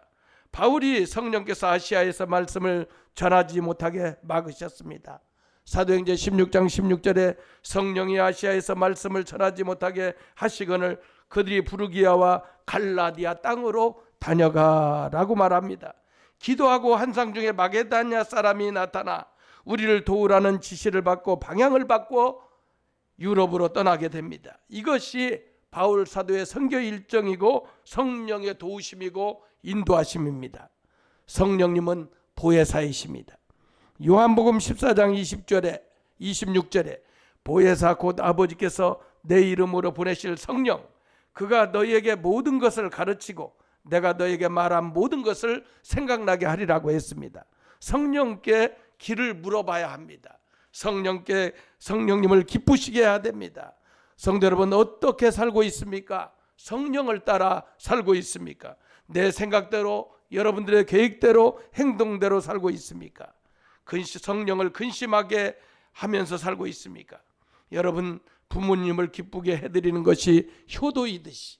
[SPEAKER 2] 바울이 성령께서 아시아에서 말씀을 전하지 못하게 막으셨습니다. 사도행전 16장 16절에 성령이 아시아에서 말씀을 전하지 못하게 하시거늘 그들이 부르기아와 갈라디아 땅으로 다녀가라고 말합니다. 기도하고 한상 중에 마게다냐 사람이 나타나 우리를 도우라는 지시를 받고 방향을 바꿔 유럽으로 떠나게 됩니다. 이것이 바울 사도의 선교 일정이고 성령의 도우심이고 인도하심입니다. 성령님은 보혜사이십니다. 요한복음 14장 20절에 26절에 보혜사 곧 아버지께서 내 이름으로 보내실 성령, 그가 너희에게 모든 것을 가르치고 내가 너희에게 말한 모든 것을 생각나게 하리라고 했습니다. 성령께 길을 물어봐야 합니다. 성령님을 기쁘시게 해야 됩니다. 성도 여러분, 어떻게 살고 있습니까? 성령을 따라 살고 있습니까? 내 생각대로, 여러분들의 계획대로, 행동대로 살고 있습니까? 성령을 근심하게 하면서 살고 있습니까? 여러분, 부모님을 기쁘게 해드리는 것이 효도이듯이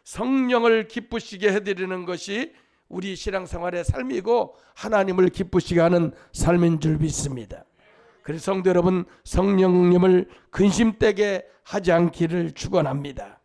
[SPEAKER 2] 성령을 기쁘시게 해드리는 것이 우리 신앙생활의 삶이고 하나님을 기쁘시게 하는 삶인 줄 믿습니다. 그래서 성도 여러분, 성령님을 근심되게 하지 않기를 축원합니다.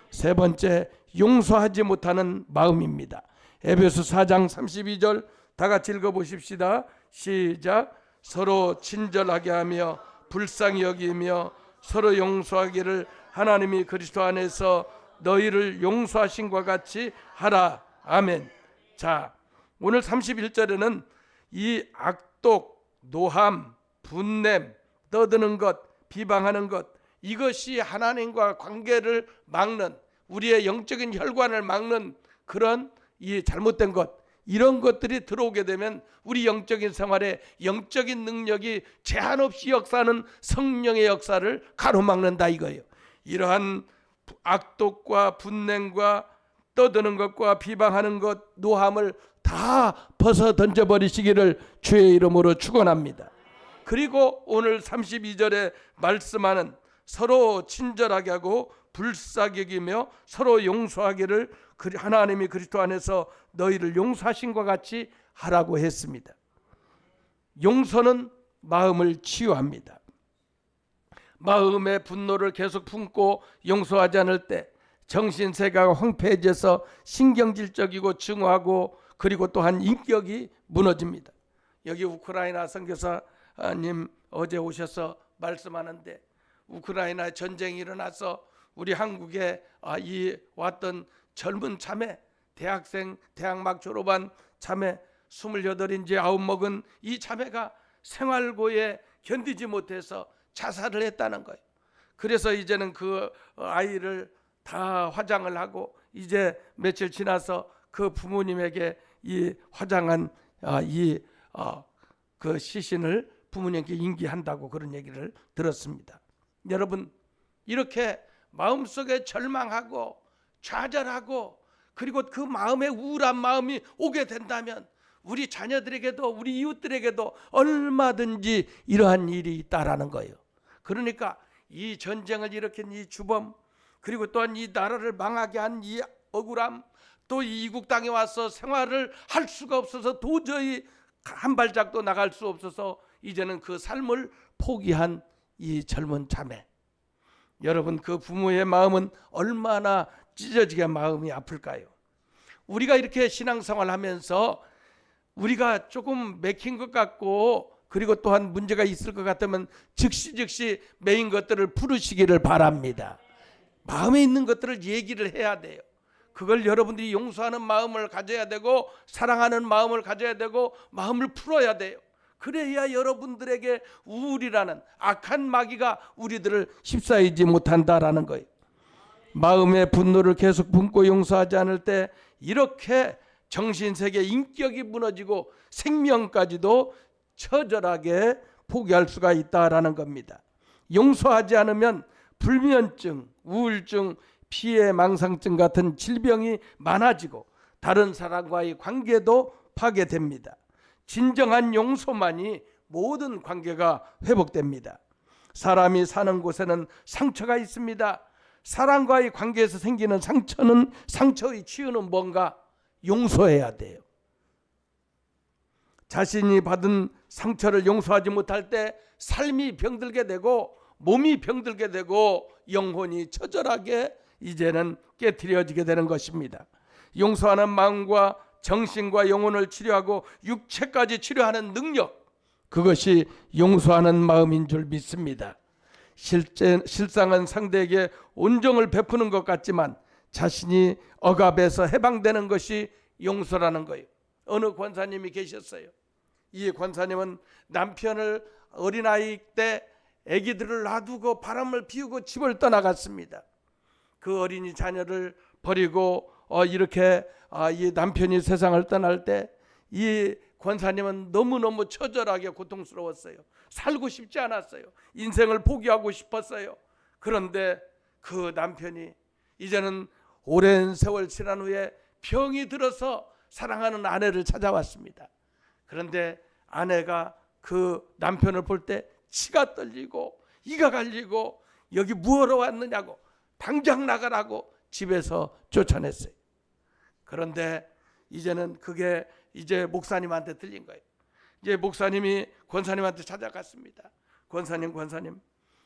[SPEAKER 2] 세 번째, 용서하지 못하는 마음입니다. 에베소 4장 32절 다 같이 읽어보십시다. 시작. 서로 친절하게 하며 불쌍히 여기며 서로 용서하기를 하나님이 그리스도 안에서 너희를 용서하신 것 같이 하라. 아멘. 자, 오늘 31절에는 이 악독, 노함, 분냄, 떠드는 것, 비방하는 것, 이것이 하나님과 관계를 막는, 우리의 영적인 혈관을 막는 그런 이 잘못된 것, 이런 것들이 들어오게 되면 우리 영적인 생활에 영적인 능력이 제한 없이 역사하는 성령의 역사를 가로막는다 이거예요. 이러한 악독과 분냄과 떠드는 것과 비방하는 것, 노함을 다 벗어 던져버리시기를 주의 이름으로 축원합니다. 그리고 오늘 32절에 말씀하는 서로 친절하게 하고 불쌍히 여기며 서로 용서하기를 하나님이 그리스도 안에서 너희를 용서하신 것 같이 하라고 했습니다. 용서는 마음을 치유합니다. 마음의 분노를 계속 품고 용서하지 않을 때 정신세계가 황폐해져서 신경질적이고 증오하고 그리고 또한 인격이 무너집니다. 여기 우크라이나 선교사님 어제 오셔서 말씀하는데 우크라이나 전쟁이 일어나서 우리 한국에 이 왔던 젊은 자매, 대학생, 대학 막 졸업한 자매 28인지 9 먹은 이 자매가 생활고에 견디지 못해서 자살을 했다는 거예요. 그래서 이제는 그 아이를 다 화장을 하고 이제 며칠 지나서 그 부모님에게 이 화장한 그 시신을 부모님께 인기한다고 그런 얘기를 들었습니다. 여러분, 이렇게 마음속에 절망하고 좌절하고 그리고 그 마음에 우울한 마음이 오게 된다면 우리 자녀들에게도 우리 이웃들에게도 얼마든지 이러한 일이 있다라는 거예요. 그러니까 이 전쟁을 일으킨 이 주범, 그리고 또한 이 나라를 망하게 한 이 억울함, 또 이 이국 땅에 와서 생활을 할 수가 없어서 도저히 한 발짝도 나갈 수 없어서 이제는 그 삶을 포기한 이 젊은 자매, 여러분 그 부모의 마음은 얼마나 찢어지게 마음이 아플까요? 우리가 이렇게 신앙생활 하면서 우리가 조금 맥힌 것 같고 그리고 또한 문제가 있을 것 같으면 즉시 메인 것들을 풀으시기를 바랍니다. 마음에 있는 것들을 얘기를 해야 돼요. 그걸 여러분들이 용서하는 마음을 가져야 되고 사랑하는 마음을 가져야 되고 마음을 풀어야 돼요. 그래야 여러분들에게 우울이라는 악한 마귀가 우리들을 휩싸이지 못한다라는 거예요. 마음의 분노를 계속 품고 용서하지 않을 때 이렇게 정신세계 인격이 무너지고 생명까지도 처절하게 포기할 수가 있다라는 겁니다. 용서하지 않으면 불면증, 우울증, 피해 망상증 같은 질병이 많아지고 다른 사람과의 관계도 파괴됩니다. 진정한 용서만이 모든 관계가 회복됩니다. 사람이 사는 곳에는 상처가 있습니다. 사람과의 관계에서 생기는 상처는 상처의 치유는 뭔가? 용서해야 돼요. 자신이 받은 상처를 용서하지 못할 때 삶이 병들게 되고 몸이 병들게 되고 영혼이 처절하게 이제는 깨트려지게 되는 것입니다. 용서하는 마음과 정신과 영혼을 치료하고 육체까지 치료하는 능력, 그것이 용서하는 마음인 줄 믿습니다. 실상은 상대에게 온정을 베푸는 것 같지만 자신이 억압에서 해방되는 것이 용서라는 거예요. 어느 권사님이 계셨어요. 이 권사님은 남편을 어린아이 때 아기들을 놔두고 바람을 피우고 집을 떠나갔습니다. 그 어린이 자녀를 버리고 이렇게 이 남편이 세상을 떠날 때 이 권사님은 너무너무 처절하게 고통스러웠어요. 살고 싶지 않았어요. 인생을 포기하고 싶었어요. 그런데 그 남편이 이제는 오랜 세월 지난 후에 병이 들어서 사랑하는 아내를 찾아왔습니다. 그런데 아내가 그 남편을 볼 때 치가 떨리고 이가 갈리고 여기 뭐하러 왔느냐고 당장 나가라고 집에서 쫓아냈어요. 그런데 이제는 그게 이제 목사님한테 들린 거예요. 이제 목사님이 권사님한테 찾아갔습니다. 권사님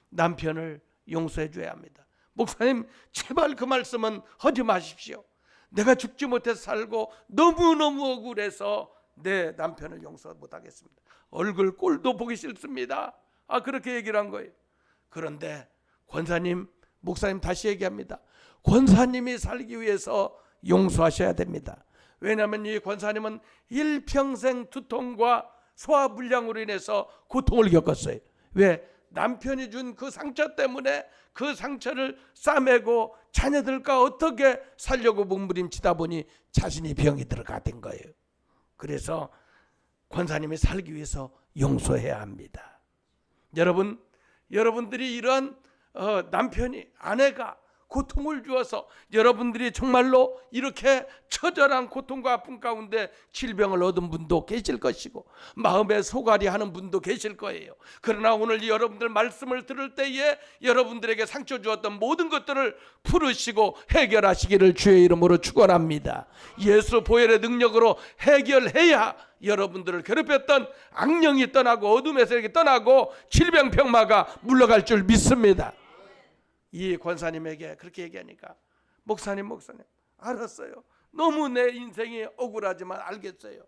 [SPEAKER 2] 남편을 용서해 줘야 합니다. 목사님 제발 그 말씀은 하지 마십시오. 내가 죽지 못해서 살고 너무너무 억울해서 내 남편을 용서 못하겠습니다. 얼굴 꼴도 보기 싫습니다. 그렇게 얘기를 한 거예요. 그런데 목사님 다시 얘기합니다. 권사님이 살기 위해서 용서하셔야 됩니다. 왜냐하면 이 권사님은 일평생 두통과 소화불량으로 인해서 고통을 겪었어요. 왜? 남편이 준 그 상처 때문에 그 상처를 싸매고 자녀들과 어떻게 살려고 몸부림치다 보니 자신이 병이 들어가던 거예요. 그래서 권사님이 살기 위해서 용서해야 합니다. 여러분들이 이런 남편이 아내가 고통을 주어서 여러분들이 정말로 이렇게 처절한 고통과 아픔 가운데 질병을 얻은 분도 계실 것이고 마음에 소갈이 하는 분도 계실 거예요. 그러나 오늘 여러분들 말씀을 들을 때에 여러분들에게 상처 주었던 모든 것들을 풀으시고 해결하시기를 주의 이름으로 축원합니다. 예수 보혈의 능력으로 해결해야 여러분들을 괴롭혔던 악령이 떠나고 어둠의 세력이 떠나고 질병병마가 물러갈 줄 믿습니다. 이 권사님에게 그렇게 얘기하니까 목사님 알았어요. 너무 내 인생이 억울하지만 알겠어요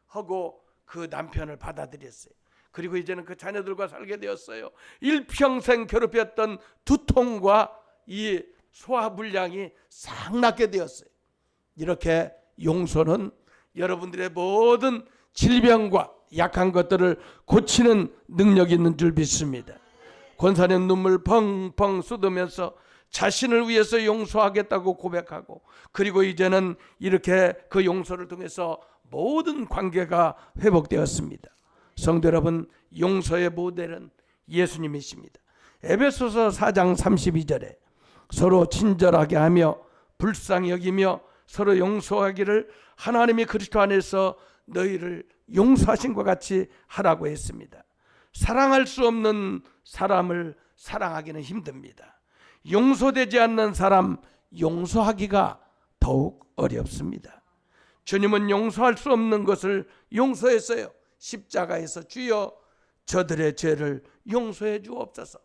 [SPEAKER 2] 하고 그 남편을 받아들였어요. 그리고 이제는 그 자녀들과 살게 되었어요. 일평생 괴롭혔던 두통과 이 소화불량이 싹 낫게 되었어요. 이렇게 용서는 여러분들의 모든 질병과 약한 것들을 고치는 능력이 있는 줄 믿습니다. 권사님 눈물 펑펑 쏟으면서 자신을 위해서 용서하겠다고 고백하고 그리고 이제는 이렇게 그 용서를 통해서 모든 관계가 회복되었습니다. 성도 여러분, 용서의 모델은 예수님이십니다. 에베소서 4장 32절에 서로 친절하게 하며 불쌍히 여기며 서로 용서하기를 하나님이 그리스도 안에서 너희를 용서하신 것 같이 하라고 했습니다. 사랑할 수 없는 사람을 사랑하기는 힘듭니다. 용서되지 않는 사람 용서하기가 더욱 어렵습니다. 주님은 용서할 수 없는 것을 용서했어요. 십자가에서 주여 저들의 죄를 용서해 주옵소서.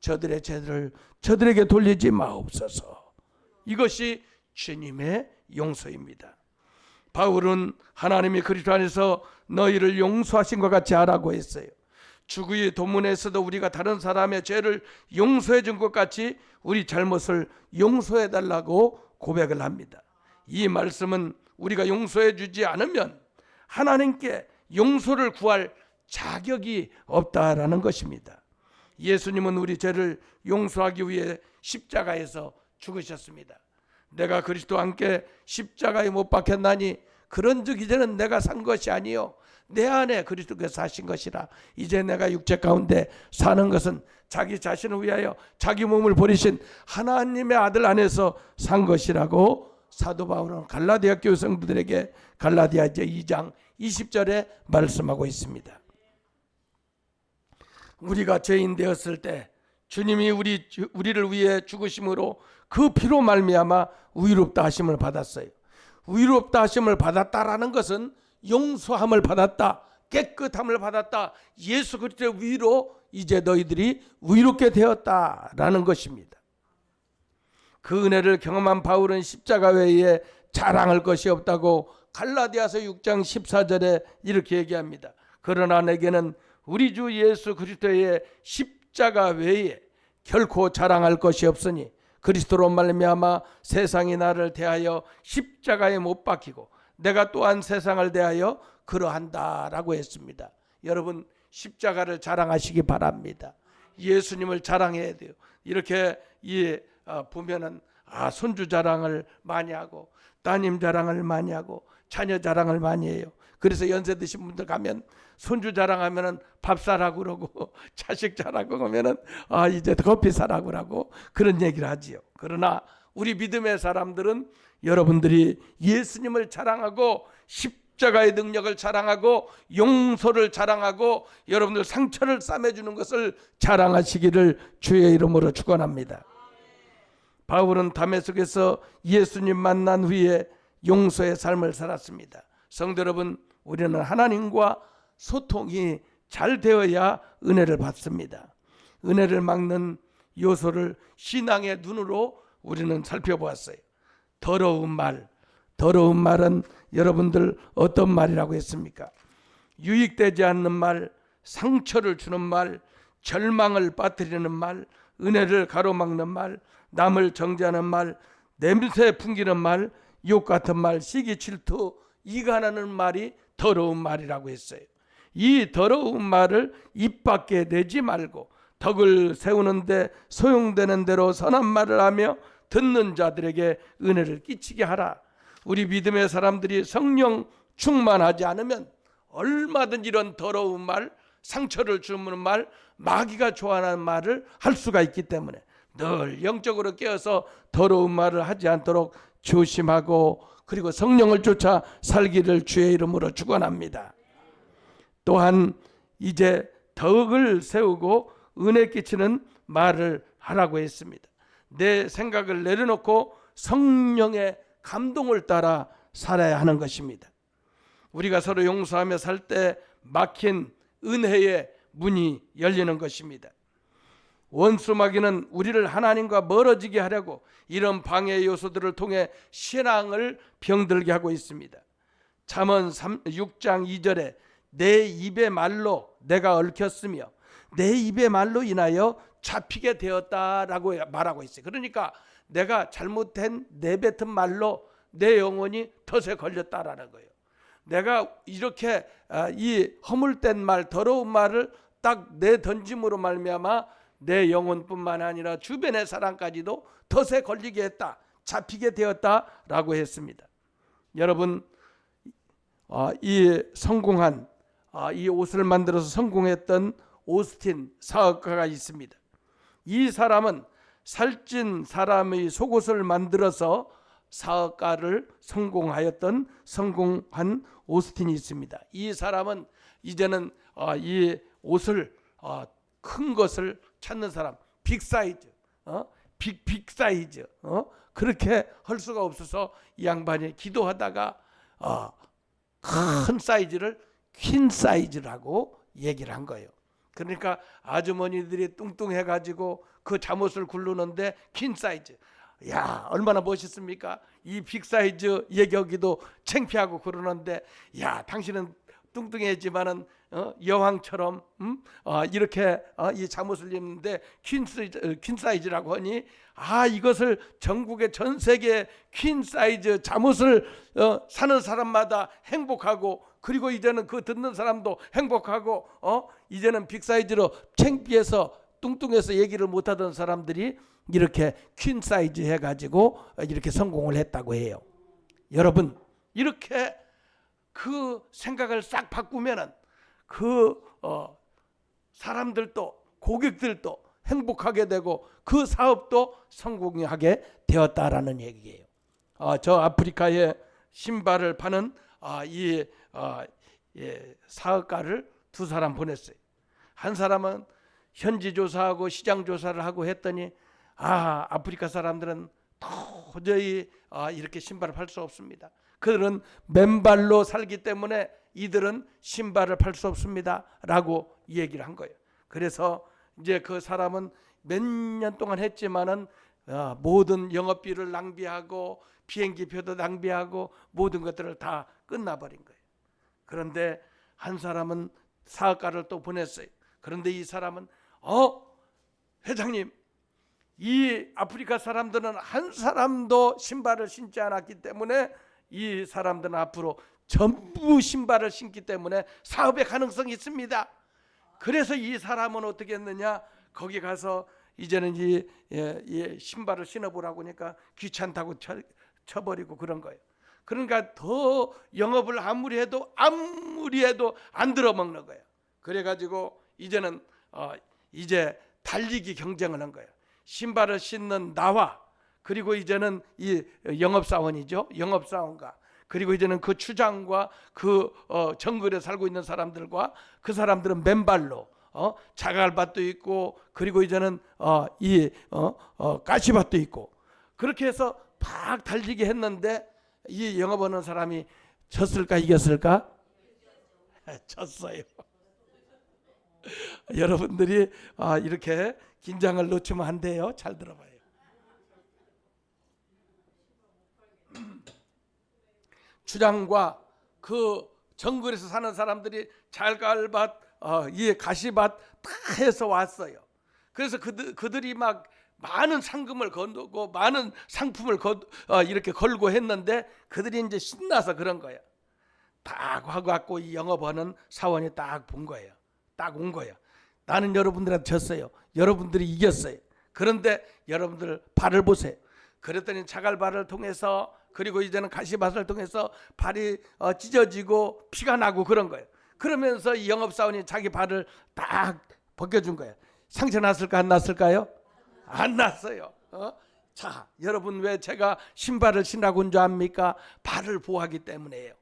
[SPEAKER 2] 저들의 죄를 저들에게 돌리지 마옵소서. 이것이 주님의 용서입니다. 바울은 하나님이 그리스도 안에서 너희를 용서하신 것 같이 하라고 했어요. 주의 도문에서도 우리가 다른 사람의 죄를 용서해 준 것 같이 우리 잘못을 용서해 달라고 고백을 합니다. 이 말씀은 우리가 용서해 주지 않으면 하나님께 용서를 구할 자격이 없다라는 것입니다. 예수님은 우리 죄를 용서하기 위해 십자가에서 죽으셨습니다. 내가 그리스도와 함께 십자가에 못 박혔나니 그런즉 이제는 내가 산 것이 아니요 내 안에 그리스도께서 사신 것이라. 이제 내가 육체 가운데 사는 것은 자기 자신을 위하여 자기 몸을 버리신 하나님의 아들 안에서 산 것이라고 사도 바울은 갈라디아 교회 성도들에게 갈라디아 2장 20절에 말씀하고 있습니다. 우리가 죄인 되었을 때 주님이 우리를 위해 죽으심으로 그 피로 말미암아 의롭다 하심을 받았어요. 의롭다 하심을 받았다라는 것은 용서함을 받았다, 깨끗함을 받았다, 예수 그리스도의 위로 이제 너희들이 의롭게 되었다라는 것입니다. 그 은혜를 경험한 바울은 십자가 외에 자랑할 것이 없다고 갈라디아서 6장 14절에 이렇게 얘기합니다. 그러나 내게는 우리 주 예수 그리스도의 십자가 외에 결코 자랑할 것이 없으니 그리스도로 말미암아 세상이 나를 대하여 십자가에 못 박히고 내가 또한 세상을 대하여 그러한다라고 했습니다. 여러분 십자가를 자랑하시기 바랍니다. 예수님을 자랑해야 돼요. 이렇게 보면은 손주 자랑을 많이 하고 따님 자랑을 많이 하고 자녀 자랑을 많이 해요. 그래서 연세 드신 분들 가면 손주 자랑하면은 밥 사라고 그러고 자식 자라고 하면은 이제 커피 사라고 그러고 그런 얘기를 하지요. 그러나 우리 믿음의 사람들은 여러분들이 예수님을 자랑하고 십자가의 능력을 자랑하고 용서를 자랑하고 여러분들 상처를 싸매주는 것을 자랑하시기를 주의 이름으로 축원합니다. 바울은 다메섹에서 예수님 만난 후에 용서의 삶을 살았습니다. 성도 여러분, 우리는 하나님과 소통이 잘 되어야 은혜를 받습니다. 은혜를 막는 요소를 신앙의 눈으로 우리는 살펴보았어요. 더러운 말은 여러분들 어떤 말이라고 했습니까? 유익되지 않는 말, 상처를 주는 말, 절망을 빠뜨리는 말, 은혜를 가로막는 말, 남을 정죄하는 말, 냄새 풍기는 말, 욕 같은 말, 시기 질투, 이간하는 말이 더러운 말이라고 했어요. 이 더러운 말을 입 밖에 내지 말고 덕을 세우는데 소용되는 대로 선한 말을 하며 듣는 자들에게 은혜를 끼치게 하라. 우리 믿음의 사람들이 성령 충만하지 않으면 얼마든지 이런 더러운 말, 상처를 주는 말, 마귀가 좋아하는 말을 할 수가 있기 때문에 늘 영적으로 깨어서 더러운 말을 하지 않도록 조심하고 그리고 성령을 쫓아 살기를 주의 이름으로 축원합니다. 또한 이제 덕을 세우고 은혜 끼치는 말을 하라고 했습니다. 내 생각을 내려놓고 성령의 감동을 따라 살아야 하는 것입니다. 우리가 서로 용서하며 살 때 막힌 은혜의 문이 열리는 것입니다. 원수 마귀는 우리를 하나님과 멀어지게 하려고 이런 방해 요소들을 통해 신앙을 병들게 하고 있습니다. 잠언 6장 2절에 내 입의 말로 내가 얽혔으며 내 입의 말로 인하여 잡히게 되었다라고 말하고 있어요. 그러니까 내가 잘못된 내뱉은 말로 내 영혼이 덫에 걸렸다라는 거예요. 내가 이렇게 이 허물된 말, 더러운 말을 딱 내던짐으로 말미암아 내 영혼뿐만 아니라 주변의 사람까지도 덫에 걸리게 했다, 잡히게 되었다라고 했습니다. 여러분, 이 성공한 이 옷을 만들어서 성공했던 오스틴 사업가가 있습니다. 이 사람은 살찐 사람의 속옷을 만들어서 사업가를 성공한 오스틴이 있습니다. 이 사람은 이제는 이 옷을 큰 것을 찾는 사람, 빅 사이즈, 빅 사이즈, 그렇게 할 수가 없어서 이 양반이 기도하다가 큰 사이즈를 퀸 사이즈라고 얘기를 한 거예요. 그러니까 아주머니들이 뚱뚱해가지고 그 잠옷을 굴르는데 퀸 사이즈. 야, 얼마나 멋있습니까? 이 빅 사이즈 얘기하기도 창피하고 그러는데, 야, 당신은 뚱뚱했지만은 여왕처럼 이렇게 이 잠옷을 입는데 퀸 사이즈라고 하니, 이것을 전국의 전 세계 퀸 사이즈 잠옷을 사는 사람마다 행복하고, 그리고 이제는 그 듣는 사람도 행복하고, 이제는 빅 사이즈로 창피해서 뚱뚱해서 얘기를 못하던 사람들이 이렇게 퀸 사이즈 해가지고 이렇게 성공을 했다고 해요. 여러분, 이렇게 그 생각을 싹 바꾸면은 그 사람들도, 고객들도 행복하게 되고 그 사업도 성공하게 되었다라는 얘기예요. 저 아프리카에 신발을 파는 이 사업가를 두 사람 보냈어요. 한 사람은 현지 조사하고 시장 조사를 하고 했더니, 아프리카 사람들은 도저히 이렇게 신발을 팔 수 없습니다. 그들은 맨발로 살기 때문에 이들은 신발을 팔 수 없습니다 라고 얘기를 한 거예요. 그래서 이제 그 사람은 몇 년 동안 했지만은 모든 영업비를 낭비하고 비행기표도 낭비하고 모든 것들을 다 끝나버린 거예요. 그런데 한 사람은 사업가를 또 보냈어요. 그런데 이 사람은 회장님, 이 아프리카 사람들은 한 사람도 신발을 신지 않았기 때문에 이 사람들은 앞으로 전부 신발을 신기 때문에 사업의 가능성이 있습니다. 그래서 이 사람은 어떻게 했느냐, 거기 가서 이제는 이 신발을 신어보라고 하니까 귀찮다고 쳐버리고 그런 거예요. 그러니까 더 영업을 아무리 해도 안 들어먹는 거예요. 그래가지고 이제는 이제 달리기 경쟁을 한 거예요. 신발을 신는 나와, 그리고 이제는 이 영업사원이죠, 영업사원과, 그리고 이제는 그 추장과 그 정글에 살고 있는 사람들과, 그 사람들은 맨발로 자갈밭도 있고, 그리고 이제는 가시밭도 있고, 그렇게 해서 팍 달리기 했는데 이 영업하는 사람이 졌을까 이겼을까? 졌어요. 여러분들이 이렇게 긴장을 놓치면 안 돼요. 잘 들어봐요. 추장과 그 정글에서 사는 사람들이 잘갈밭, 이 가시밭 다 해서 왔어요. 그래서 그들이 막 많은 상금을 거두고 많은 상품을 이렇게 걸고 했는데 그들이 이제 신나서 그런 거예요. 딱 와갖고 이 영업하는 사원이 딱 본 거예요. 딱 온 거예요. 나는 여러분들한테 졌어요. 여러분들이 이겼어요. 그런데 여러분들 발을 보세요. 그랬더니 자갈발을 통해서, 그리고 이제는 가시밭을 통해서 발이 찢어지고 피가 나고 그런 거예요. 그러면서 이 영업사원이 자기 발을 딱 벗겨준 거예요. 상처 났을까 안 났을까요? 안 났어요. 자, 여러분, 왜 제가 신발을 신라고 한 줄 압니까? 발을 보호하기 때문에요.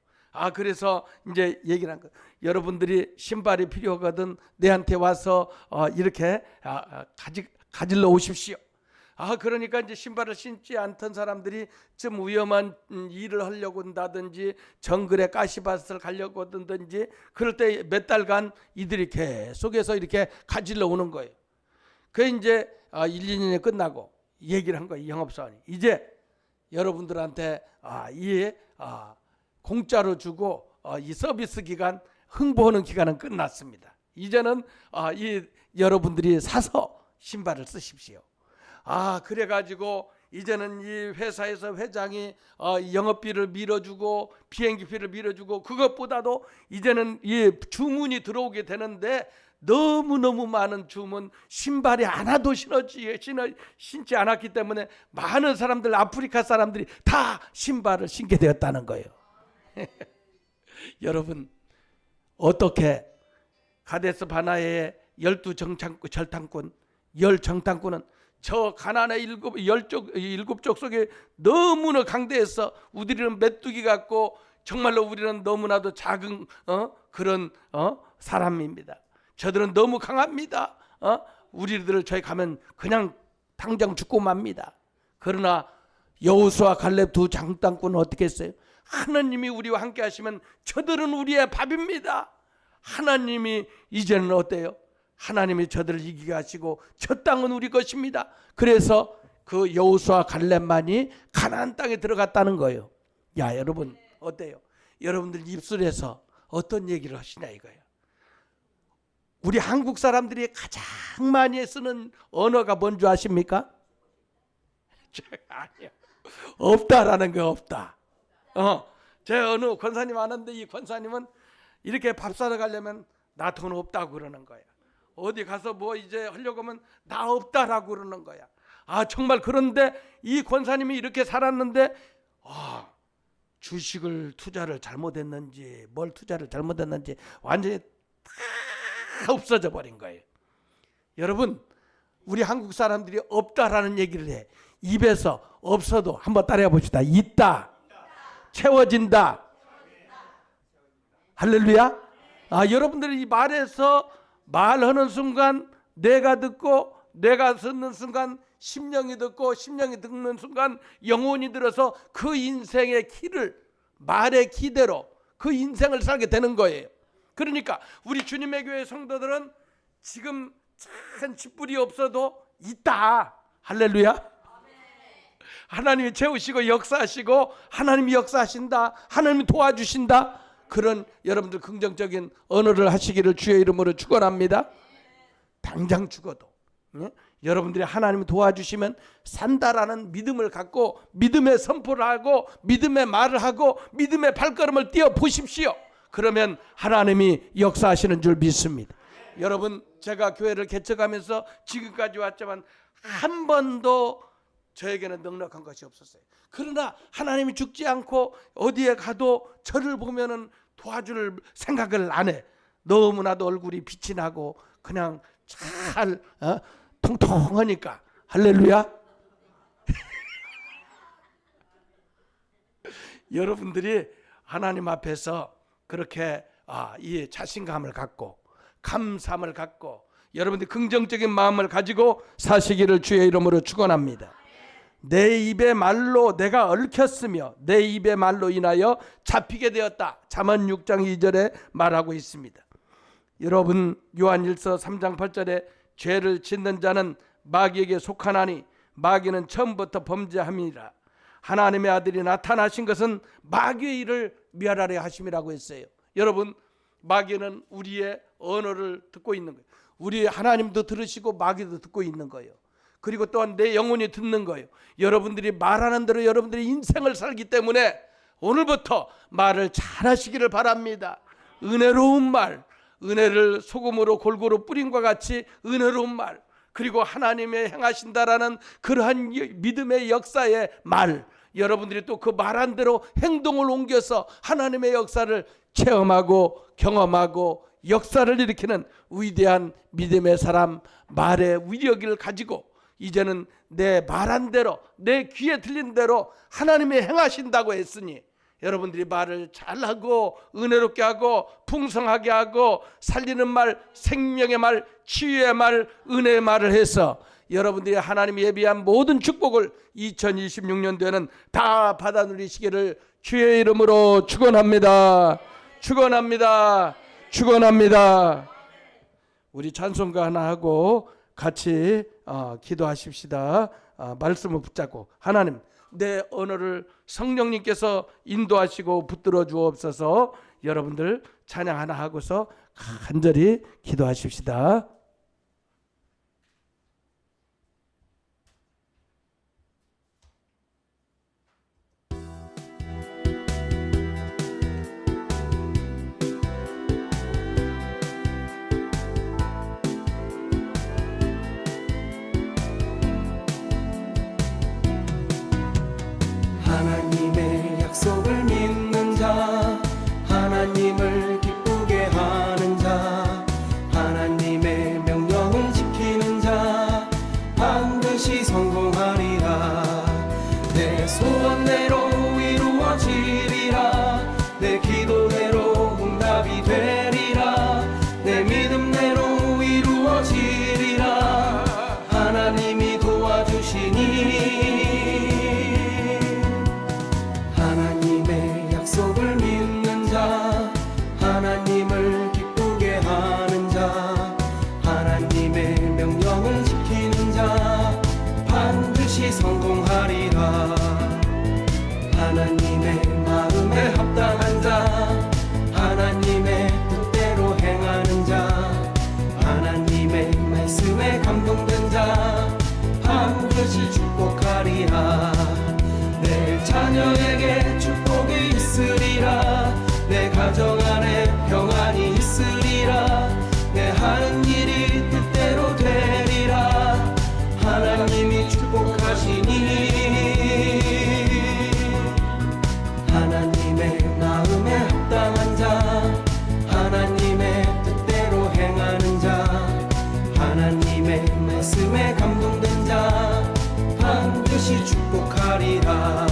[SPEAKER 2] 그래서 이제 얘기를 한 거예요. 여러분들이 신발이 필요하거든 내한테 와서 이렇게 가질러 오십시오. 그러니까 이제 신발을 신지 않던 사람들이 좀 위험한 일을 하려고 한다든지 정글에 가시밭을 가려고 하든지 그럴 때 몇 달간 이들이 계속해서 이렇게 가질러 오는 거예요. 그 이제 1, 2년이 끝나고 얘기를 한 거예요. 영업사원이 이제 여러분들한테 공짜로 주고 이 서비스 기간, 홍보하는 기간은 끝났습니다. 이제는 여러분들이 사서 신발을 쓰십시오. 그래가지고 이제는 이 회사에서 회장이 영업비를 밀어주고 비행기비를 밀어주고, 그것보다도 이제는 이 주문이 들어오게 되는데 너무너무 많은 주문, 신발이 하나도 신지 않았기 때문에 많은 사람들, 아프리카 사람들이 다 신발을 신게 되었다는 거예요. 여러분, 어떻게 가데스 바네아의 12절탕꾼, 10정탐꾼은 저 가나안의 일곱 족속에 너무나 강대해서 우리는 메뚜기 같고 정말로 우리는 너무나도 작은 그런 사람입니다. 저들은 너무 강합니다. 우리들을 저희 가면 그냥 당장 죽고 맙니다. 그러나 여호수아 갈렙 두 장탐꾼은 어떻게 했어요? 하나님이 우리와 함께 하시면 저들은 우리의 밥입니다. 하나님이 이제는 어때요? 하나님이 저들을 이기게 하시고 저 땅은 우리 것입니다. 그래서 그 여호수아 갈렙만이 가나안 땅에 들어갔다는 거예요. 야, 여러분 어때요? 여러분들 입술에서 어떤 얘기를 하시냐 이거예요. 우리 한국 사람들이 가장 많이 쓰는 언어가 뭔지 아십니까? 아니요. 없다라는 거 없다. 제 어느 권사님 아는데 이 권사님은 이렇게 밥 사러 가려면 나 돈 없다고 그러는 거야. 어디 가서 뭐 이제 하려고 하면 나 없다라고 그러는 거야. 아, 정말. 그런데 이 권사님이 이렇게 살았는데 주식을 투자를 잘못했는지 뭘 투자를 잘못했는지 완전히 다 없어져 버린 거예요. 여러분, 우리 한국 사람들이 없다라는 얘기를 해. 입에서 없어도 한번 따라해 봅시다. 있다. 채워진다. 할렐루야. 여러분들이 이 말에서 말하는 순간 내가 듣고 내가 듣는 순간 심령이 듣고 심령이 듣는 순간 영혼이 들어서 그 인생의 키를 말의 키대로 그 인생을 살게 되는 거예요. 그러니까 우리 주님의 교회 성도들은 지금 큰 쥐뿔이 없어도 있다. 할렐루야. 하나님이 채우시고 역사하시고 하나님이 역사하신다. 하나님이 도와주신다. 그런 여러분들 긍정적인 언어를 하시기를 주의 이름으로 축원합니다. 당장 죽어도 여러분들이 하나님이 도와주시면 산다라는 믿음을 갖고 믿음의 선포를 하고 믿음의 말을 하고 믿음의 발걸음을 띄워 보십시오. 그러면 하나님이 역사하시는 줄 믿습니다. 여러분, 제가 교회를 개척하면서 지금까지 왔지만 한 번도 저에게는 넉넉한 것이 없었어요. 그러나 하나님이 죽지 않고 어디에 가도 저를 보면은 도와줄 생각을 안 해. 너무나도 얼굴이 빛이 나고 그냥 잘 통통하니까. 할렐루야. 여러분들이 하나님 앞에서 그렇게 이 자신감을 갖고 감사함을 갖고 여러분들이 긍정적인 마음을 가지고 사시기를 주의 이름으로 축원합니다. 내 입의 말로 내가 얽혔으며 내 입의 말로 인하여 잡히게 되었다. 잠언 6장 2절에 말하고 있습니다. 여러분, 요한일서 3장 8절에 죄를 짓는 자는 마귀에게 속하나니 마귀는 처음부터 범죄함이라. 하나님의 아들이 나타나신 것은 마귀의 일을 멸하려 하심이라고 했어요. 여러분, 마귀는 우리의 언어를 듣고 있는 거예요. 우리 하나님도 들으시고 마귀도 듣고 있는 거예요. 그리고 또한 내 영혼이 듣는 거예요. 여러분들이 말하는 대로 여러분들이 인생을 살기 때문에 오늘부터 말을 잘 하시기를 바랍니다. 은혜로운 말, 은혜를 소금으로 골고루 뿌린과 같이 은혜로운 말, 그리고 하나님의 행하신다라는 그러한 믿음의 역사의 말, 여러분들이 또 그 말한 대로 행동을 옮겨서 하나님의 역사를 체험하고 경험하고 역사를 일으키는 위대한 믿음의 사람, 말의 위력을 가지고 이제는 내 말한 대로 내 귀에 들린 대로 하나님이 행하신다고 했으니 여러분들이 말을 잘하고 은혜롭게 하고 풍성하게 하고 살리는 말, 생명의 말, 치유의 말, 은혜의 말을 해서 여러분들이 하나님이 예비한 모든 축복을 2026년도에는 다 받아 누리시기를 주의 이름으로 축원합니다. 축원합니다. 축원합니다. 우리 찬송가 하나 하고 같이 기도하십시다. 말씀을 붙잡고 하나님, 내 언어를 성령님께서 인도하시고 붙들어 주옵소서. 여러분들 찬양 하나 하고서 간절히 기도하십시다.
[SPEAKER 4] 하나님의 약속을 믿는 자, 하나님을 기쁘게 하는 자, 하나님의 명령을 지키는 자 반드시 성공하리라. 내 소원대로 이루어지리라. 내 기도대로 응답이 되리라. 내 믿음대로 이루어지리라. 하나님이 도와주시니 하나님의 약속을 믿는 자, 하나님을 기쁘게 하는 자 자녀에게 축복이 있으리라 내 가정 안에 평안이 있으리라 내 하는 일이 뜻대로 되리라 하나님이 축복하시니 하나님의 마음에 합당한 자 하나님의 뜻대로 행하는 자 하나님의 말씀에 감동된 자 반드시 축복하리라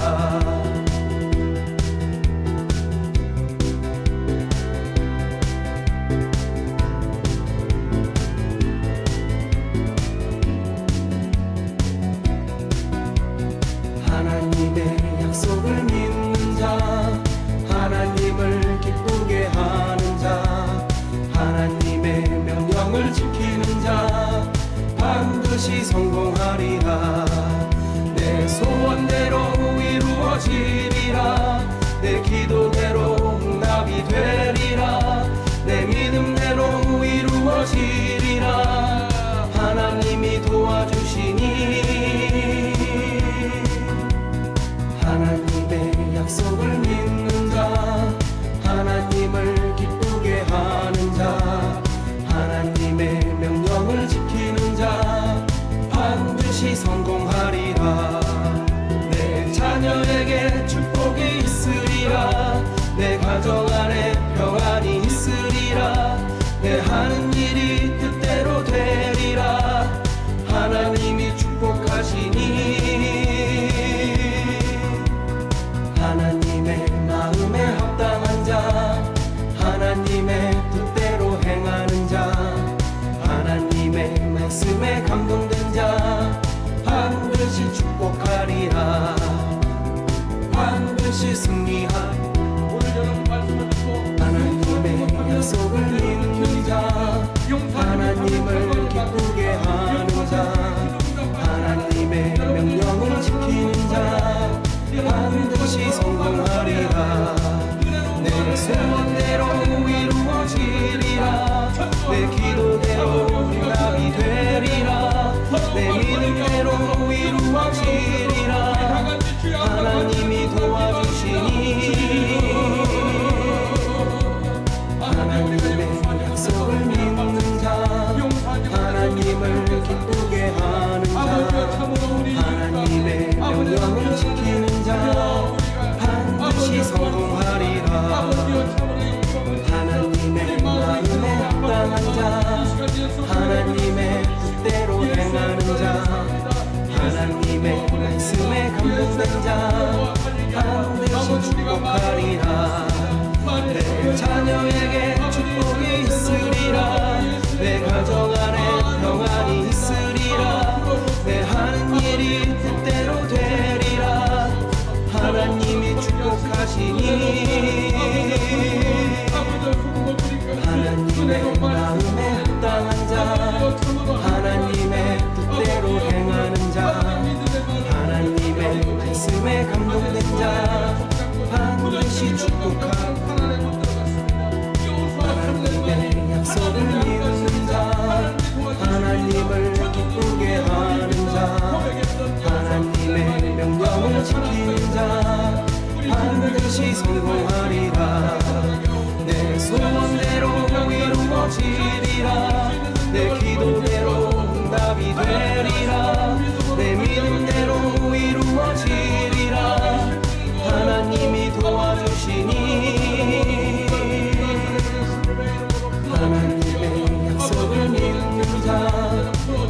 [SPEAKER 4] 하나님의 약속을 믿는 자 하나님을 기쁘게 하는 자 하나님의 명령을 지키는 자 반드시 성공하리라 내 소원대로 이루어지리라 내 기도대로 응답이 되리라 내 믿음대로 이루어지리라 하나님이 도와주시니 하나님의 약속을 믿는 자 하나님을 기쁘게 하는 자 하나님의 명령을 지키는 자 반드시 성공하리라 내 자녀에게 축복이 있으리라 내 가정 안에 평안이 있으리라 내 하는 일이 뜻대로 되리라 하나님이 축복하시니 하나님의 마음에 합당한 자 하나님의 뜻대로 행하는 자 하나님의 말씀에 감동된 자 반드시 축복하리라 반드시 승리하리라
[SPEAKER 2] 오늘 여러분 말씀을 듣고
[SPEAKER 4] 하나님의 약속을 믿는 자 하나님을 기쁘게 하는 자 하나님의 명령을 지키는 자 반드시 성공하리라 내 소원대로 이루어지리라 내 기도대로 응답이 되리라 내 믿음대로 이루어지리라 하나님이 도와주시니 하나님의 약속을 믿는 자 하나님을 기쁘게 하는 자 하나님의 명령을 지키는 자 반드시 성공하리라 하나님의 마음에 합당한 자 하나님의 뜻대로 행하는 자 하나님의 말씀에 감동된 자 반드시 축복하리라 내 자녀에게 축복이 있으리라 내 가정 안에 평안이 있으리라 내 하는 일이 뜻대로 되리라 하나님이 축복하시니 하나님의 마음에 합당한 자 하나님의 뜻대로 행하는 자 하나님의 말씀에 감동된 자 반드시 축복하리라 하나님의 약속을 믿는 자 하나님을 기쁘게 하는 자 하나님의 명령을 지키는 자 반드시 성공하리라 내 소원대로 이루어지리라 내 기도대로 응답이 되리라 내 믿음대로 이루어지리라 하나님이 도와주시니 하나님의 약속을 믿는 자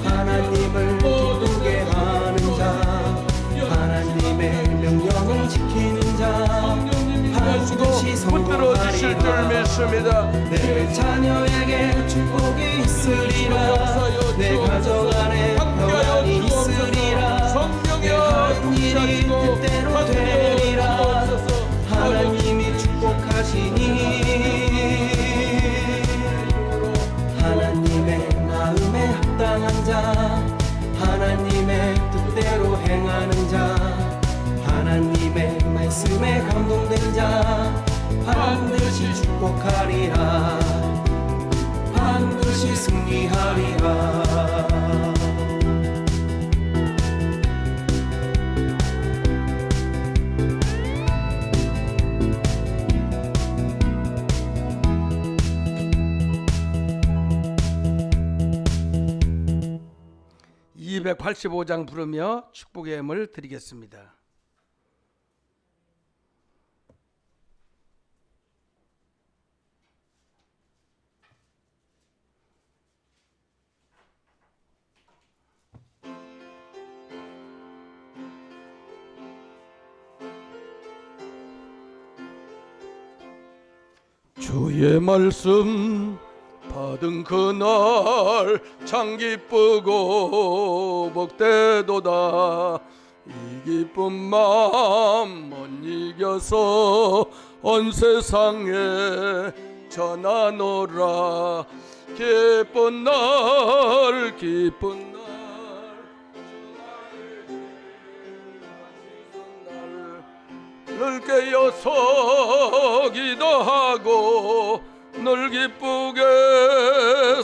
[SPEAKER 4] 하나님을 기쁘게 하는 자 하나님의 명령을 지키는 자 반드시
[SPEAKER 2] 붙들어 주실 줄
[SPEAKER 4] 성공하리라
[SPEAKER 2] 믿습니다.
[SPEAKER 4] 내 자녀에게 축복이 있으리라 내 가정 안에 평안이 있으리라 내 하는 일이 뜻대로 되리라 하나님이 축복하시니 하나님의 마음에 합당한 자 하나님의 뜻대로 행하는 자 하나님의 말씀에 감동된 자 반드시 축복하리라 반드시 승리하리라
[SPEAKER 2] 285장 부르며 축복의 예물 드리겠습니다. 주의 말씀 받은 그날 참 기쁘고 복되도다. 이 기쁜 마음 못 이겨서 온 세상에 전하노라. 기쁜 날 기쁜 날 늘 깨어서 기도하고 늘 기쁘게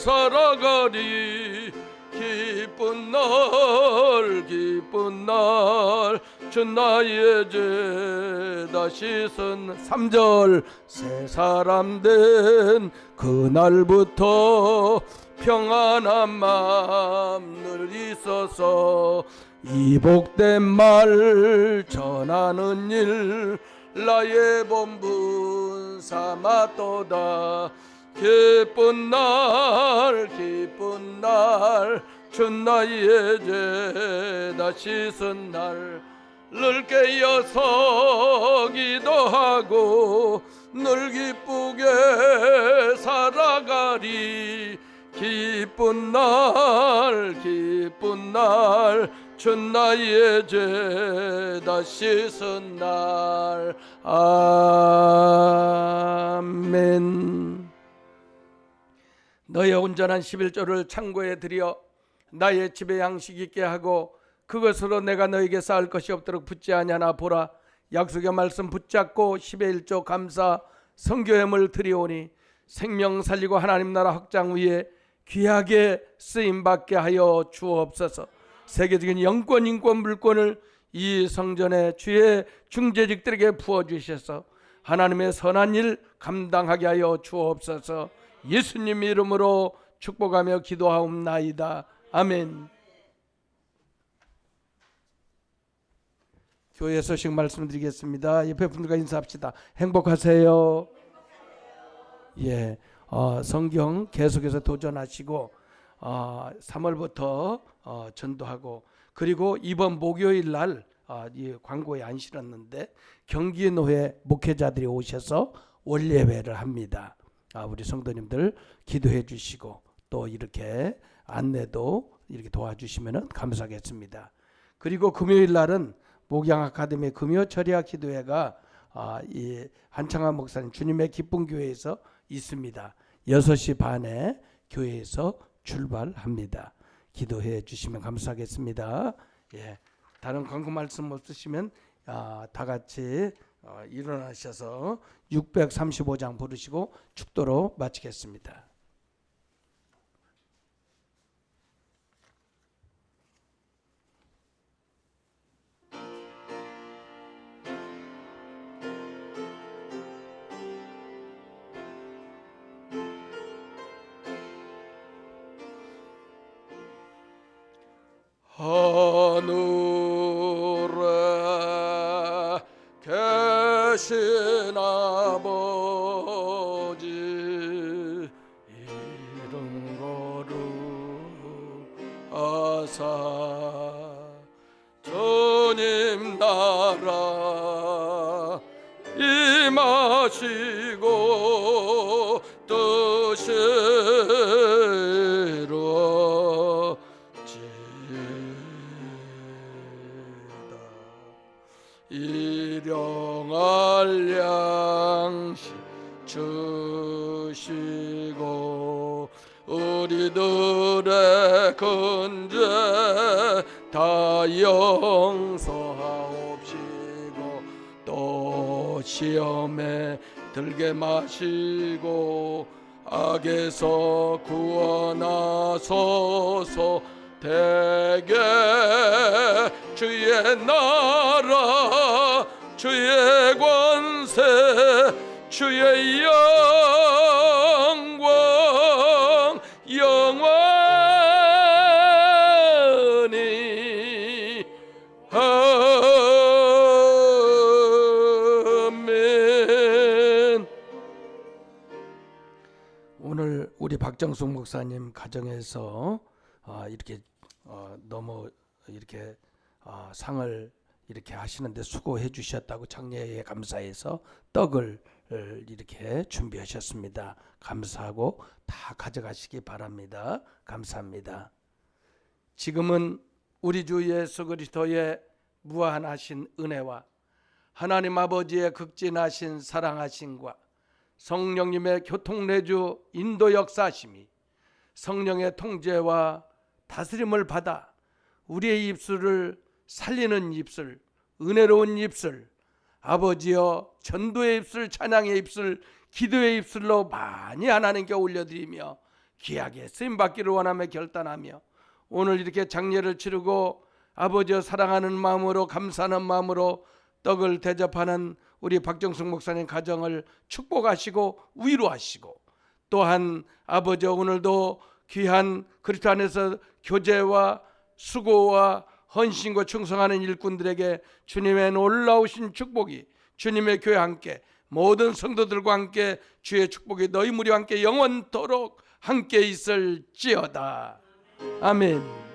[SPEAKER 2] 살아가리. 기쁜 날 기쁜 날 주 나의 죄 다시 쓴 3절 새 사람 된 그날부터 평안한 마음 늘 있어서 이 복된 말 전하는 일 나의 본분 삼았도다. 기쁜 날 기쁜 날 주 나의 죄 다시 쓴 날 늘 깨어서 기도하고 늘 기쁘게 살아가리. 기쁜 날 기쁜 날 주 나의 죄 다시 쓴 날. 아멘. 너의 온전한 11조를 창고에 들여 나의 집에 양식 있게 하고 그것으로 내가 너에게 쌓을 것이 없도록 붙지 아니하나 보라. 약속의 말씀 붙잡고 10의 1조 감사 성교염을 드리오니 생명 살리고 하나님 나라 확장 위에 귀하게 쓰임받게 하여 주옵소서. 세계적인 영권 인권 물권을 이 성전에 주의 중재직들에게 부어주셔서 하나님의 선한 일 감당하게 하여 주옵소서. 예수님 이름으로 축복하며 기도하옵나이다. 아멘. 교회 소식 말씀드리겠습니다. 옆에 분들과 인사합시다. 행복하세요. 예, 성경 계속해서 도전하시고 3월부터 전도하고 그리고 이번 목요일 날 이 광고에 안 실었는데 경기노회 목회자들이 오셔서 원례회를 합니다. 우리 성도님들 기도해 주시고 또 이렇게 안내도 이렇게 도와주시면 감사하겠습니다. 그리고 금요일 날은 목양 아카데미 금요 철야 기도회가 이 한창환 목사님 주님의 기쁜 교회에서 있습니다. 6시 반에 교회에서 출발합니다. 기도해 주시면 감사하겠습니다. 예, 다른 광고 말씀 없으시면 다 같이 일어나셔서 635장 부르시고 축도로 마치겠습니다. 하늘에 계신 아버지 이름 거룩하사 주님 나라 임하시고 뜻이 일용할 양식 주시고 우리들의 근죄 다 용서하옵시고 또 시험에 들게 마시고 악에서 구원하소서. 대개 주의 나라 주의 권세 주의 영광 영원히 박정숙 목사님 가정에서 이렇게 너무 이렇게 상을 이렇게 하시는데 수고해 주셨다고 장례에 감사해서 떡을 이렇게 준비하셨습니다. 감사하고 다 가져가시기 바랍니다. 감사합니다. 지금은 우리 주 예수 그리스도의 무한하신 은혜와 하나님 아버지의 극진하신 사랑하심과 성령님의 교통내주 인도 역사심이 성령의 통제와 다스림을 받아 우리의 입술을 살리는 입술, 은혜로운 입술, 아버지여 전도의 입술, 찬양의 입술, 기도의 입술로 많이 하나님께 올려드리며 귀하게 쓰임받기를 원하며 결단하며 오늘 이렇게 장례를 치르고 아버지여 사랑하는 마음으로 감사하는 마음으로 떡을 대접하는 우리 박정숙 목사님 가정을 축복하시고 위로하시고 또한 아버지여 오늘도 귀한 그리스도 안에서 교제와 수고와 헌신과 충성하는 일꾼들에게 주님의 놀라우신 축복이 주님의 교회 함께 모든 성도들과 함께 주의 축복이 너희 무리와 함께 영원토록 함께 있을지어다. 아멘.